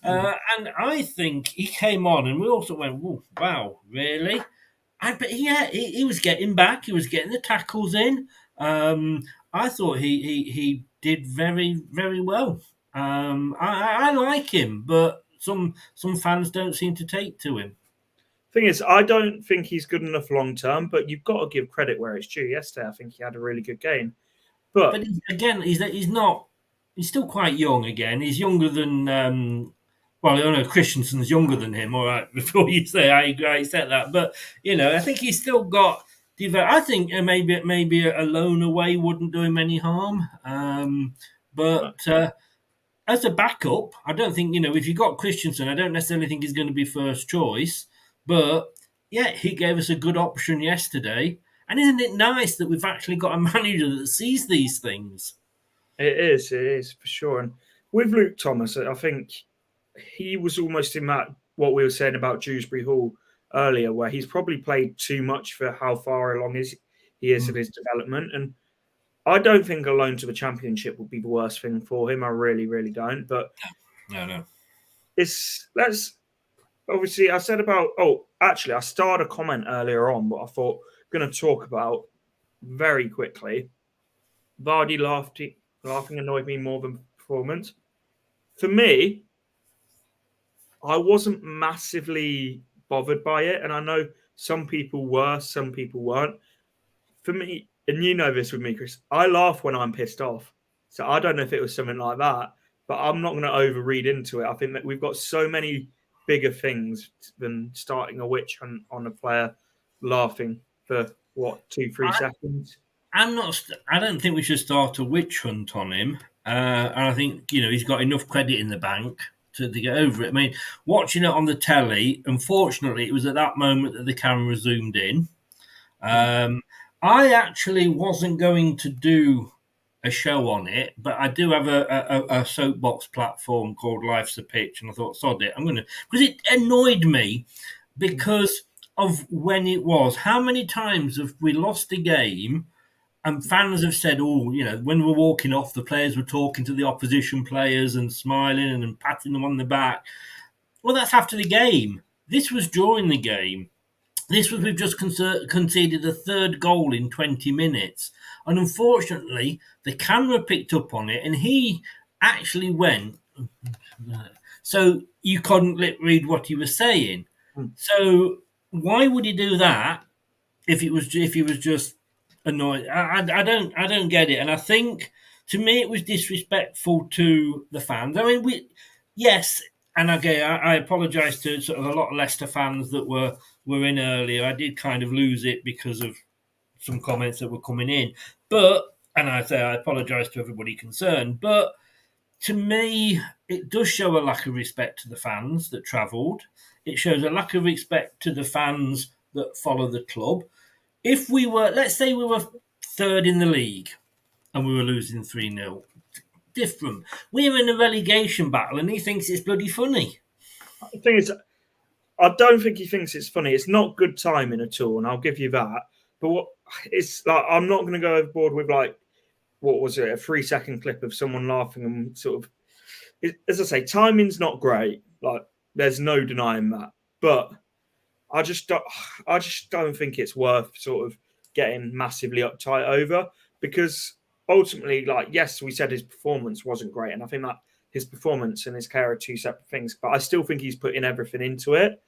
And I think he came on, and we also went, "Wow, really?" But yeah, he was getting back. He was getting the tackles in. I thought he did very very well. I like him, but some fans don't seem to take to him. Thing is, I don't think he's good enough long term, but you've got to give credit where it's due. Yesterday, I think he had a really good game. But But again, he's not. He's still quite young. Again, he's younger than. Well, I don't know. Christensen's younger than him. All right, before you say I said that, but I think he's still got. I think maybe a loan away wouldn't do him any harm. But as a backup, I don't think if you got Christensen, I don't necessarily think he's going to be first choice. But yeah, he gave us a good option yesterday. And isn't it nice that we've actually got a manager that sees these things? it is for sure. And with Luke Thomas, I think he was almost in that what we were saying about Dewsbury Hall earlier, where he's probably played too much for how far along he is in his development. And I don't think a loan to the Championship would be the worst thing for him. I really, really don't. But No. let's obviously I said about actually I started a comment earlier on, but I thought going to talk about very quickly. Vardy laughing annoyed me more than performance. For me, I wasn't massively bothered by it, and I know some people were, some people weren't. For me, and you know this with me, Chris, I laugh when I'm pissed off. So I don't know if it was something like that, but I'm not going to overread into it. I think that we've got so many bigger things than starting a witch hunt on a player laughing for what 2-3 seconds. I'm not. I don't think we should start a witch hunt on him. and I think he's got enough credit in the bank to get over it. I mean, watching it on the telly, unfortunately, it was at that moment that the camera zoomed in. Mm. I actually wasn't going to do a show on it, but I do have a soapbox platform called Life's a Pitch, and I thought, sod it, I'm going to, because it annoyed me because of when it was. How many times have we lost a game and fans have said, oh, when we're walking off, the players were talking to the opposition players and smiling and patting them on the back. Well, that's after the game. This was during the game. This was we've just conceded a third goal in 20 minutes. And unfortunately, the camera picked up on it and he actually went. So you couldn't lip read what he was saying. Mm. So why would he do that if he was just annoyed? I don't get it. And I think to me it was disrespectful to the fans. I mean, yes, and again I apologise to sort of a lot of Leicester fans that were in earlier. I did kind of lose it because of some comments that were coming in, and I say I apologise to everybody concerned, but to me, it does show a lack of respect to the fans that travelled. It shows a lack of respect to the fans that follow the club. If we were, let's say we were third in the league and we were losing 3-0, different. We're in a relegation battle and he thinks it's bloody funny. The thing is, I don't think he thinks it's funny. It's not good timing at all, and I'll give you that. But it's like, I'm not going to go overboard with like, what was it, a 3-second clip of someone laughing and sort of, as I say, timing's not great. Like, there's no denying that. But I just don't think it's worth sort of getting massively uptight over, because ultimately, like, yes, we said his performance wasn't great, and I think that his performance and his care are two separate things. But I still think he's putting everything into it.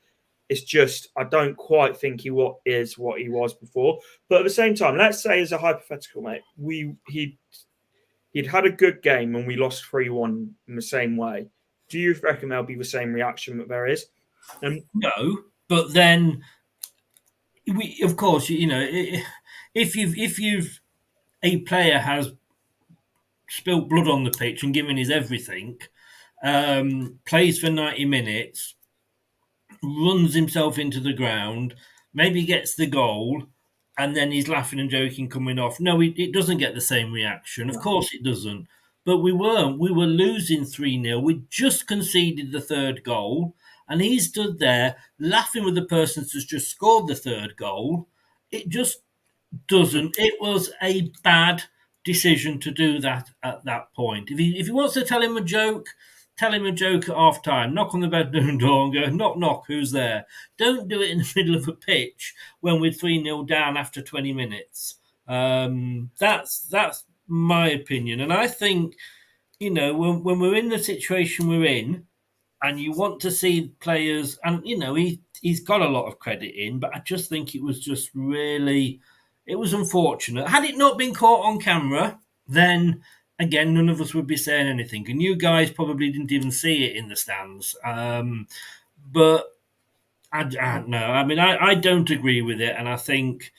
It's just I don't quite think he is what he was before. But at the same time, let's say as a hypothetical, mate, he'd had a good game and we lost 3-1 in the same way. Do you reckon there'll be the same reaction that there is? No, but then of course, if you've a player has spilt blood on the pitch and given his everything, plays for 90 minutes, runs himself into the ground, maybe gets the goal, and then he's laughing and joking coming off. No, it doesn't get the same reaction. Of course it doesn't. But we weren't. We were losing 3-0. We just conceded the third goal, and he stood there laughing with the person that's just scored the third goal. It just doesn't. It was a bad decision to do that at that point. If he wants to tell him a joke, tell him a joke at half time. Knock on the bedroom door and go, knock, knock, who's there? Don't do it in the middle of a pitch when we're 3-0 down after 20 minutes. That's my opinion. And I think, when we're in the situation we're in, and you want to see players, and he's got a lot of credit in, but I just think it was just really, it was unfortunate. Had it not been caught on camera, then again none of us would be saying anything, and you guys probably didn't even see it in the stands. But I don't know. I mean, I don't agree with it, and I think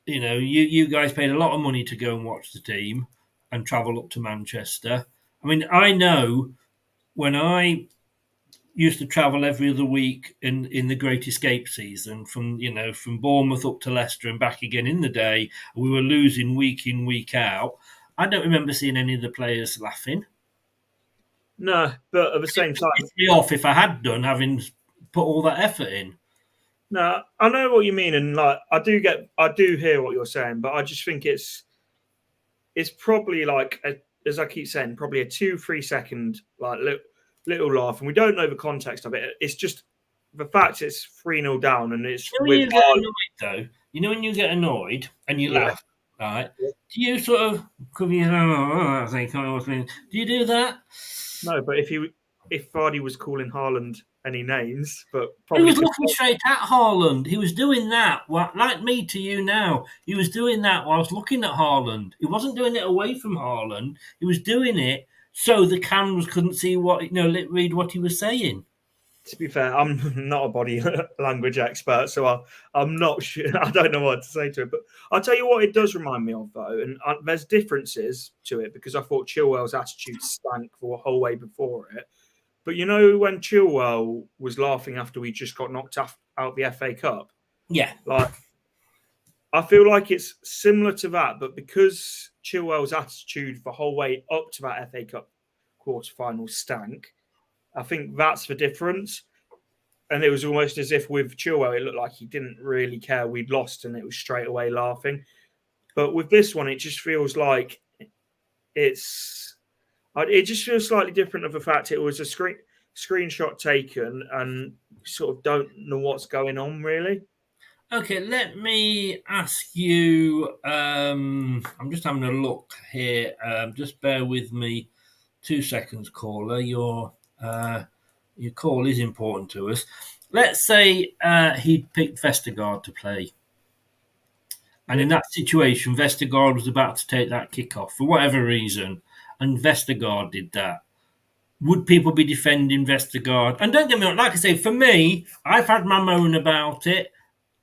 you guys paid a lot of money to go and watch the team and travel up to Manchester. I mean, I know when I used to travel every other week in the Great Escape season from Bournemouth up to Leicester and back again in the day. We were losing week in, week out. I don't remember seeing any of the players laughing. No, but at the same time, it'd be off if I had done, having put all that effort in. no, I know what you mean, and like I do hear what you're saying, but I just think it's probably like as I keep saying, probably a 2-3 second like little laugh, and we don't know the context of it. It's just the fact it's 3-0 down, and it's when you get annoyed, though. When you get annoyed and you laugh, right? Do you sort of do you do that? No, but if Vardy was calling Haaland any names, but he probably was looking straight at Haaland. He was doing that, like me to you now. He was doing that whilst looking at Haaland. He wasn't doing it away from Haaland. He was doing it so the cameras couldn't see read what he was saying. To be fair, I'm not a body language expert, so I'm not sure. I don't know what to say to it. But I'll tell you what it does remind me of, though, and there's differences to it because I thought Chilwell's attitude stank for the whole way before it. But you know when Chilwell was laughing after we just got knocked out the FA Cup, Yeah. like I feel like it's similar to that, but because Chilwell's attitude the whole way up to that FA Cup quarterfinal stank, I think that's the difference. And it was almost as if with Chilwell, it looked like he didn't really care we'd lost, and it was straight away laughing. But with this one, it just feels like it's. It just feels slightly different of the fact it was a screenshot taken, and sort of don't know what's going on really. Okay, let me ask you. I'm just having a look here. Just bear with me 2 seconds, caller. Your call is important to us. Let's say he'd picked Vestergaard to play. And in that situation, Vestergaard was about to take that kick off for whatever reason, and Vestergaard did that. Would people be defending Vestergaard? And don't get me wrong, like I say, for me, I've had my moan about it.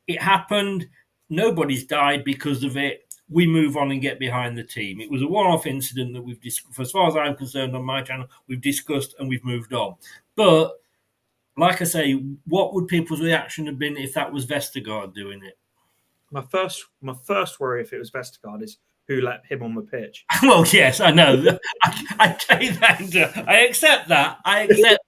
It happened. Nobody's died because of it. We move on and get behind the team. It was a one-off incident that we've discussed. As far as I'm concerned, on my channel, we've discussed and we've moved on. But like I say, what would people's reaction have been if that was Vestergaard doing it? My first worry if it was Vestergaard is who let him on the pitch. Well, yes, I know. I take that. I accept that. I accept that.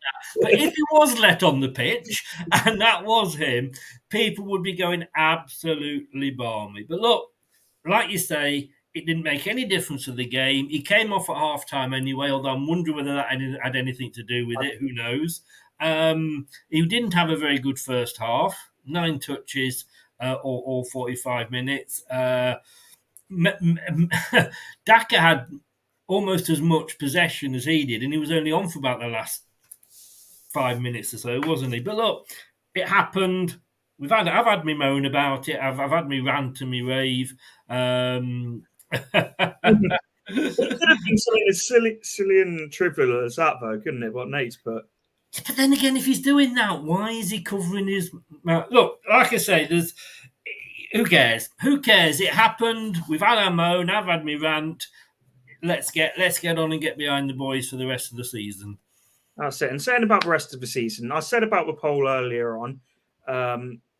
But if he was let on the pitch and that was him, people would be going absolutely balmy. But look, like you say, it didn't make any difference to the game. He came off at half time anyway, although I'm wondering whether that had anything to do with it. Who knows? He didn't have a very good first half, 9 touches, all 45 minutes. Daka had almost as much possession as he did, and he was only on for about the last 5 minutes or so, wasn't he? But look, it happened. I've had me moan about it. I've had me rant and me rave. It could have been something as silly and trivial as that, though, couldn't it? What Nate's put. But then again, if he's doing that, why is he covering his mouth? Look, like I say, there's who cares? Who cares? It happened. We've had our moan. I've had me rant. Let's get on and get behind the boys for the rest of the season. That's it. And saying about the rest of the season, I said about the poll earlier on.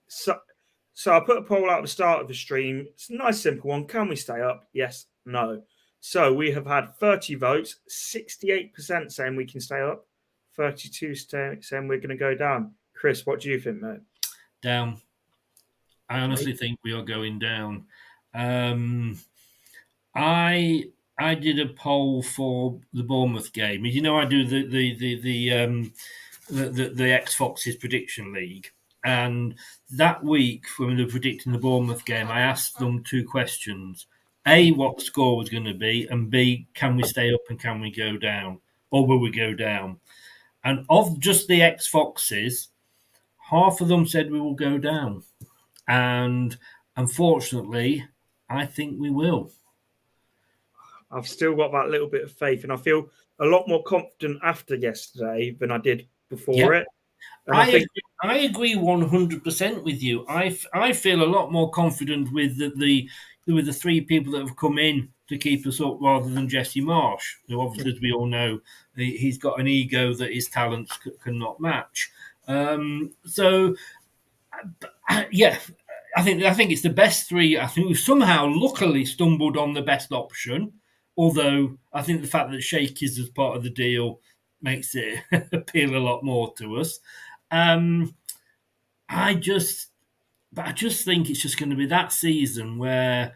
So I put a poll out at the start of the stream. It's a nice, simple one. Can we stay up? Yes, no. So we have had 30 votes, 68% saying we can stay up, 32 saying we're going to go down. Chris, what do you think, mate? Down. I honestly think we are going down. I did a poll for the Bournemouth game. You know, I do the X Foxes prediction league, and that week when they were predicting the Bournemouth game, I asked them 2 questions: A, what the score was going to be, and B, can we stay up and can we go down, or will we go down? And of just the X Foxes, half of them said we will go down, and unfortunately, I think we will. I've still got that little bit of faith, and I feel a lot more confident after yesterday than I did before it. And I agree 100% with you. I feel a lot more confident with the 3 people that have come in to keep us up rather than Jesse Marsh, who obviously, as we all know, he's got an ego that his talents cannot match. So, yeah, I think it's the best 3. I think we've somehow luckily stumbled on the best option. Although I think the fact that Sheikh is as part of the deal makes it appeal a lot more to us. I just think it's just going to be that season where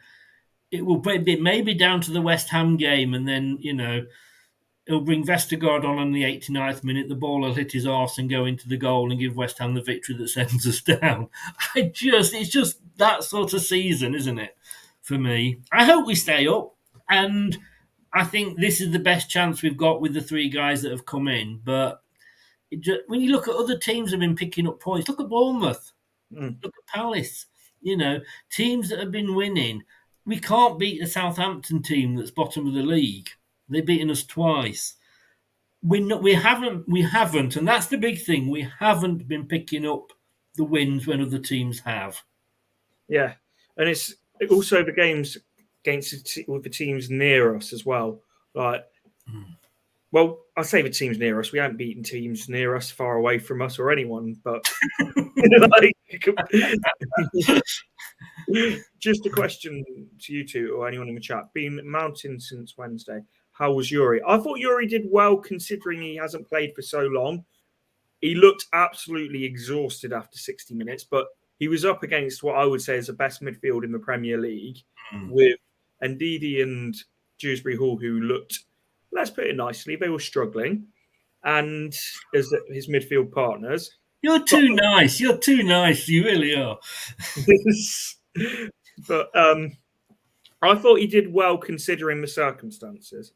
it will be maybe down to the West Ham game, and then he'll bring Vestergaard on the 89th minute. The ball will hit his arse and go into the goal and give West Ham the victory that sends us down. It's just that sort of season, isn't it? For me, I hope we stay up, and I think this is the best chance we've got with the 3 guys that have come in. But when you look at other teams that have been picking up points, look at Bournemouth, look at Palace, teams that have been winning. We can't beat the Southampton team that's bottom of the league. They've beaten us twice. We haven't, and that's the big thing. We haven't been picking up the wins when other teams have. Yeah, and it's also the games against with the teams near us as well. Like, well, I say the teams near us. We haven't beaten teams near us, far away from us, or anyone. But like, just a question to you two or anyone in the chat. Been mountain since Wednesday. How was Yuri? I thought Yuri did well considering he hasn't played for so long. He looked absolutely exhausted after 60 minutes, but he was up against what I would say is the best midfield in the Premier League with Ndidi and Dewsbury Hall, who looked, let's put it nicely, they were struggling, and as his midfield partners. You're too nice. You're too nice. You really are. But I thought he did well considering the circumstances.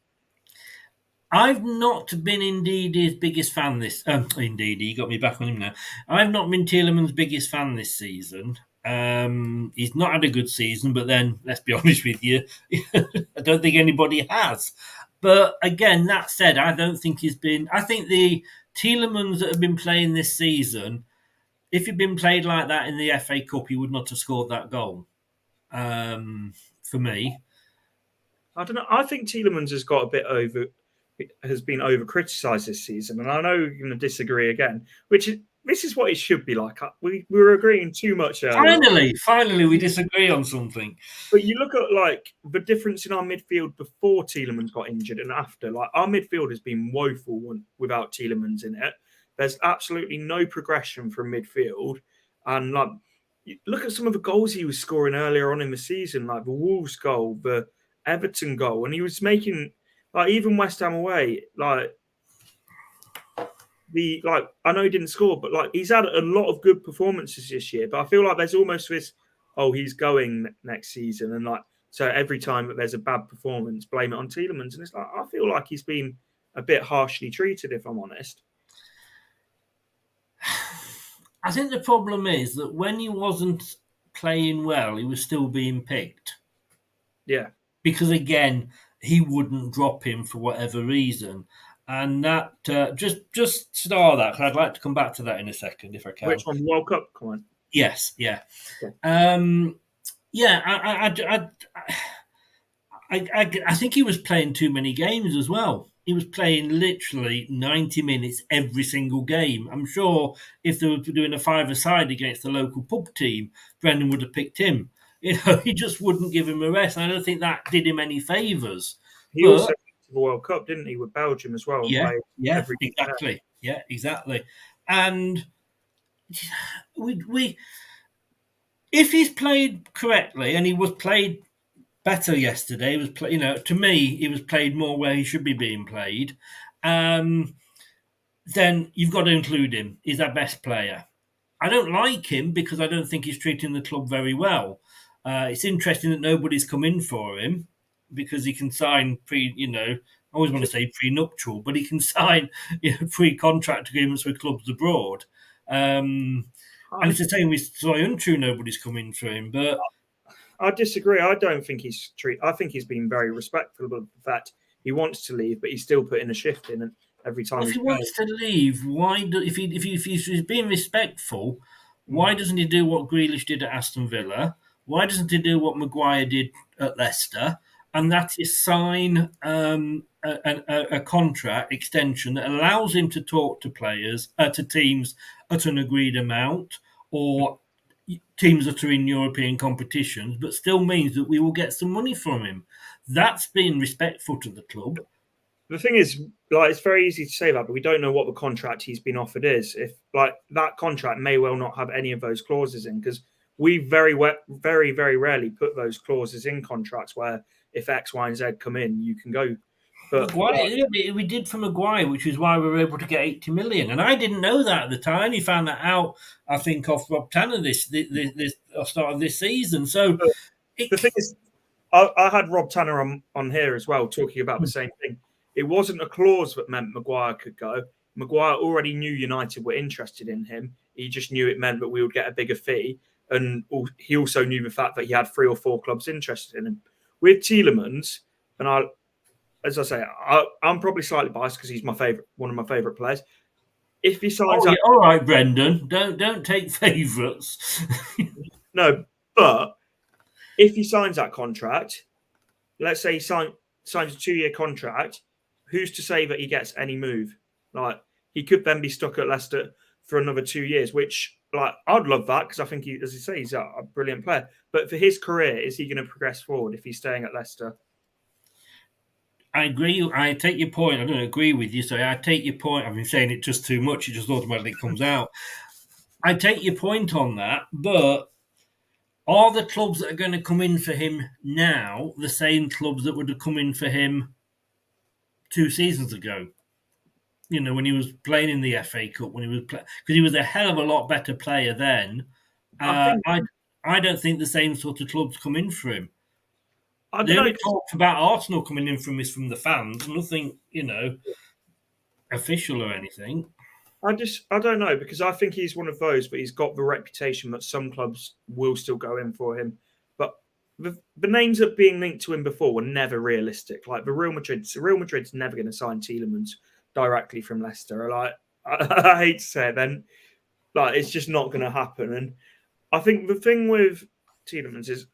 I've not been Indeedy's biggest fan this. Indeed, you got me back on him now. I've not been Tielemans' biggest fan this season. He's not had a good season, but then let's be honest with you, I don't think anybody has. But again, that said, I don't think he's been. I think the Tielemans that have been playing this season, if he'd been played like that in the FA Cup, he would not have scored that goal. For me, I don't know. I think Tielemans has been over criticised this season, and I know you're going to disagree again. This is what it should be like. We were agreeing too much earlier. Finally, we disagree on something. But you look at like the difference in our midfield before Tielemans got injured and after. Like our midfield has been woeful without Tielemans in it. There's absolutely no progression from midfield, and like look at some of the goals he was scoring earlier on in the season, like the Wolves goal, the Everton goal, and he was making like even West Ham away, like I know he didn't score, but like he's had a lot of good performances this year. But I feel like there's almost this, oh, he's going next season, and like so every time that there's a bad performance, blame it on Tielemans, and it's like I feel like he's been a bit harshly treated, if I'm honest. I think the problem is that when he wasn't playing well, he was still being picked. Yeah. Because again, he wouldn't drop him for whatever reason. And that just star that, because I'd like to come back to that in a second if I can. Which one? World Cup? Come on. Yes, yeah. Okay. Yeah, I think he was playing too many games as well. He was playing literally 90 minutes every single game. I'm sure if they were doing a five-a-side against the local pub team, Brendan would have picked him. You know, he just wouldn't give him a rest. I don't think that did him any favours. He also went to the World Cup, didn't he, with Belgium as well? Exactly. Yeah, exactly. And we if he's played correctly, and he was played better yesterday, to me, he was played more where he should be being played. Then you've got to include him. He's our best player. I don't like him because I don't think he's treating the club very well. It's interesting that nobody's come in for him because he can sign I always want to say prenuptial, but he can sign pre-contract agreements with clubs abroad. And it's the same with Soyuncu, nobody's come in for him. But I disagree. I don't think I think he's been very respectful of the fact he wants to leave, but he's still putting a shift in every time. If he wants to leave, if he's being respectful, why doesn't he do what Grealish did at Aston Villa? Why doesn't he do what Maguire did at Leicester? And that is sign a contract extension that allows him to talk to players, to teams at an agreed amount, or teams that are in European competitions, but still means that we will get some money from him. That's being respectful to the club. The thing is, like, it's very easy to say that, but we don't know what the contract he's been offered is. If like that contract may well not have any of those clauses in, because we very, very rarely put those clauses in contracts where if X, Y, and Z come in, you can go. But we did for Maguire, which is why we were able to get 80 million, and I didn't know that at the time. He found that out, I think, off Rob Tanner this start of this season. So the thing is, I had Rob Tanner on here as well, talking about the same thing. It wasn't a clause that meant Maguire could go. Maguire already knew United were interested in him. He just knew it meant that we would get a bigger fee. And he also knew the fact that he had 3 or 4 clubs interested in him. With Tielemans, and as I say, I'm probably slightly biased because he's one of my favourite players. If he signs Oh, yeah, that, all right, Brendan. Don't take favourites. no, but if he signs that contract, let's say he signs a 2-year contract, who's to say that he gets any move? Like he could then be stuck at Leicester for another 2 years, which like I'd love that because I think he, as you say, he's a brilliant player. But for his career, is he going to progress forward if he's staying at Leicester? I agree. I take your point. I don't agree with you. So I take your point. I've been saying it just too much. It just automatically comes out. I take your point on that, but are the clubs that are going to come in for him now the same clubs that would have come in for him 2 seasons ago? You know, when he was playing in the FA Cup, when he was because he was a hell of a lot better player then. I Uh, think I I don't think the same sort of clubs come in for him. I don't The know. only talk about Arsenal coming in from is from the fans. Nothing, official or anything. I don't know because I think he's one of those, but he's got the reputation that some clubs will still go in for him. But the names that being linked to him before were never realistic. Like Real Madrid's never going to sign Tielemans directly from Leicester. Like I hate to say it, then like it's just not going to happen. And I think the thing with Tielemans is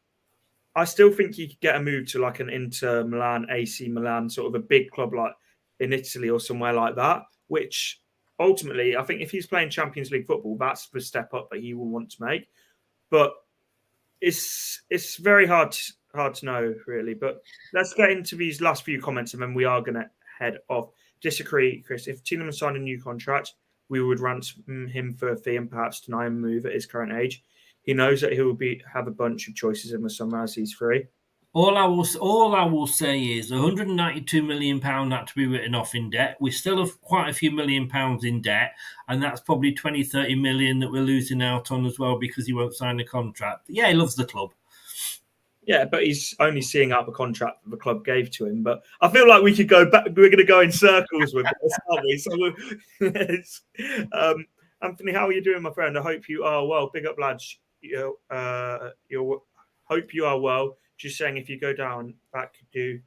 I still think he could get a move to like an Inter Milan, AC Milan, sort of a big club like in Italy or somewhere like that. Which ultimately, I think if he's playing Champions League football, that's the step up that he will want to make. But it's very hard to know really. But let's get into these last few comments, and then we are going to head off. Disagree, Chris. If Tielemans signed a new contract, we would ransom him for a fee and perhaps deny him a move at his current age. He knows that he will have a bunch of choices in the summer as he's free. All I will say is 192 million pound had to be written off in debt. We still have quite a few £1 million in debt, and that's probably 20-30 million that we're losing out on as well because he won't sign a contract. But yeah, he loves the club. Yeah, but he's only seeing out the contract that the club gave to him. But I feel like we could go back. We're going to go in circles with this, aren't we? So, Anthony, how are you doing, my friend? I hope you are well. Big up, lads. Hope you are well. Just saying, if you go down back, you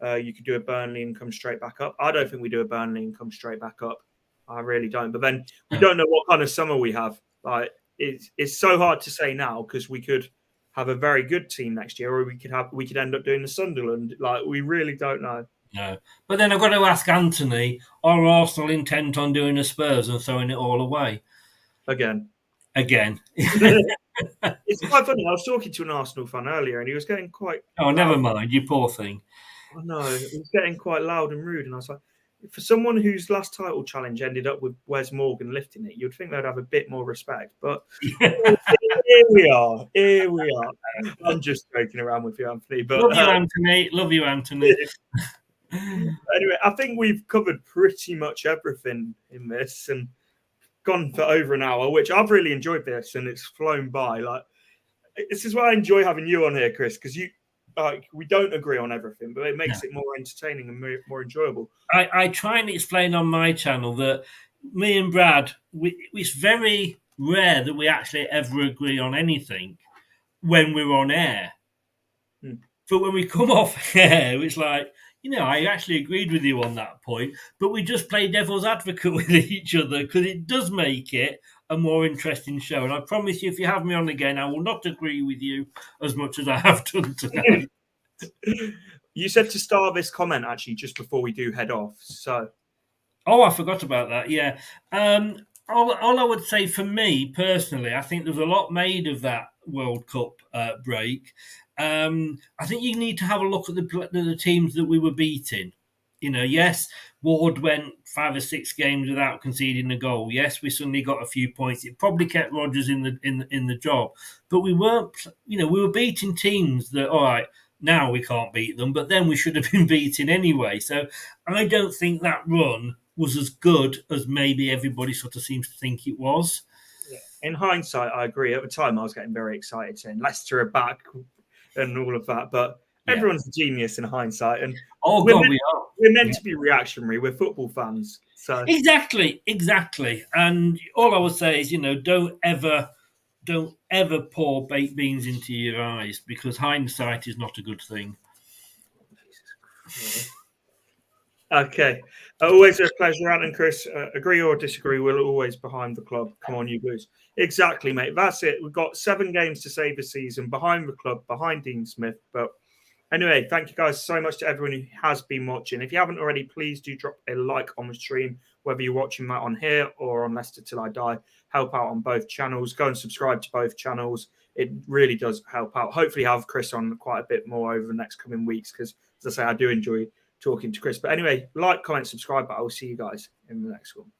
could do a Burnley and come straight back up. I don't think we do a Burnley and come straight back up. I really don't. But then we don't know what kind of summer we have. Like it's so hard to say now because we could have a very good team next year, or we could end up doing the Sunderland. Like we really don't know. No, but then I've got to ask Anthony: are Arsenal intent on doing the Spurs and throwing it all away Again? It's quite funny. I was talking to an Arsenal fan earlier, and he was getting quite. Oh, never loud. mind, you poor thing. I know he was getting quite loud and rude, and I was like, for someone whose last title challenge ended up with Wes Morgan lifting it, you'd think they'd have a bit more respect. But here we are. Here we are. I'm just joking around with you, Anthony. But Love you, Anthony. Love you, Anthony. anyway, I think we've covered pretty much everything in this and gone for over an hour, which I've really enjoyed this, and it's flown by. Like this is why I enjoy having you on here, Chris, because you like we don't agree on everything, but it makes it more entertaining and more enjoyable. I try and explain on my channel that me and Brad, it's very rare that we actually ever agree on anything when we're on air. But when we come off air, it's like, I actually agreed with you on that point, but we just play devil's advocate with each other because it does make it a more interesting show. And I promise you, if you have me on again, I will not agree with you as much as I have done today. You said to start this comment actually just before we do head off. So, I forgot about that. Yeah. All I would say for me personally, I think there's a lot made of that World Cup break. I think you need to have a look at the teams that we were beating. Yes, Ward went 5 or 6 games without conceding a goal. Yes, we suddenly got a few points. It probably kept Rodgers in the job, but we weren't. We were beating teams that, all right, now we can't beat them, but then we should have been beaten anyway. So I don't think that run was as good as maybe everybody sort of seems to think it was. yeah. In hindsight, I agree. At the time, I was getting very excited saying Leicester are back and all of that, but everyone's a genius in hindsight. And we are. We're meant to be reactionary. We're football fans. So Exactly. And all I would say is, don't ever pour baked beans into your eyes because hindsight is not a good thing. Okay. Always a pleasure, Ant and Chris. Agree or disagree, we're always behind the club. Come on, you Blues. Exactly, mate. That's it. We've got 7 games to save the season behind the club, behind Dean Smith. But anyway, thank you guys so much to everyone who has been watching. If you haven't already, please do drop a like on the stream, whether you're watching that on here or on Leicester Till I Die. Help out on both channels. Go and subscribe to both channels. It really does help out. Hopefully, have Chris on quite a bit more over the next coming weeks because, as I say, I do enjoy talking to Chris. But anyway, like, comment, subscribe. But I will see you guys in the next one.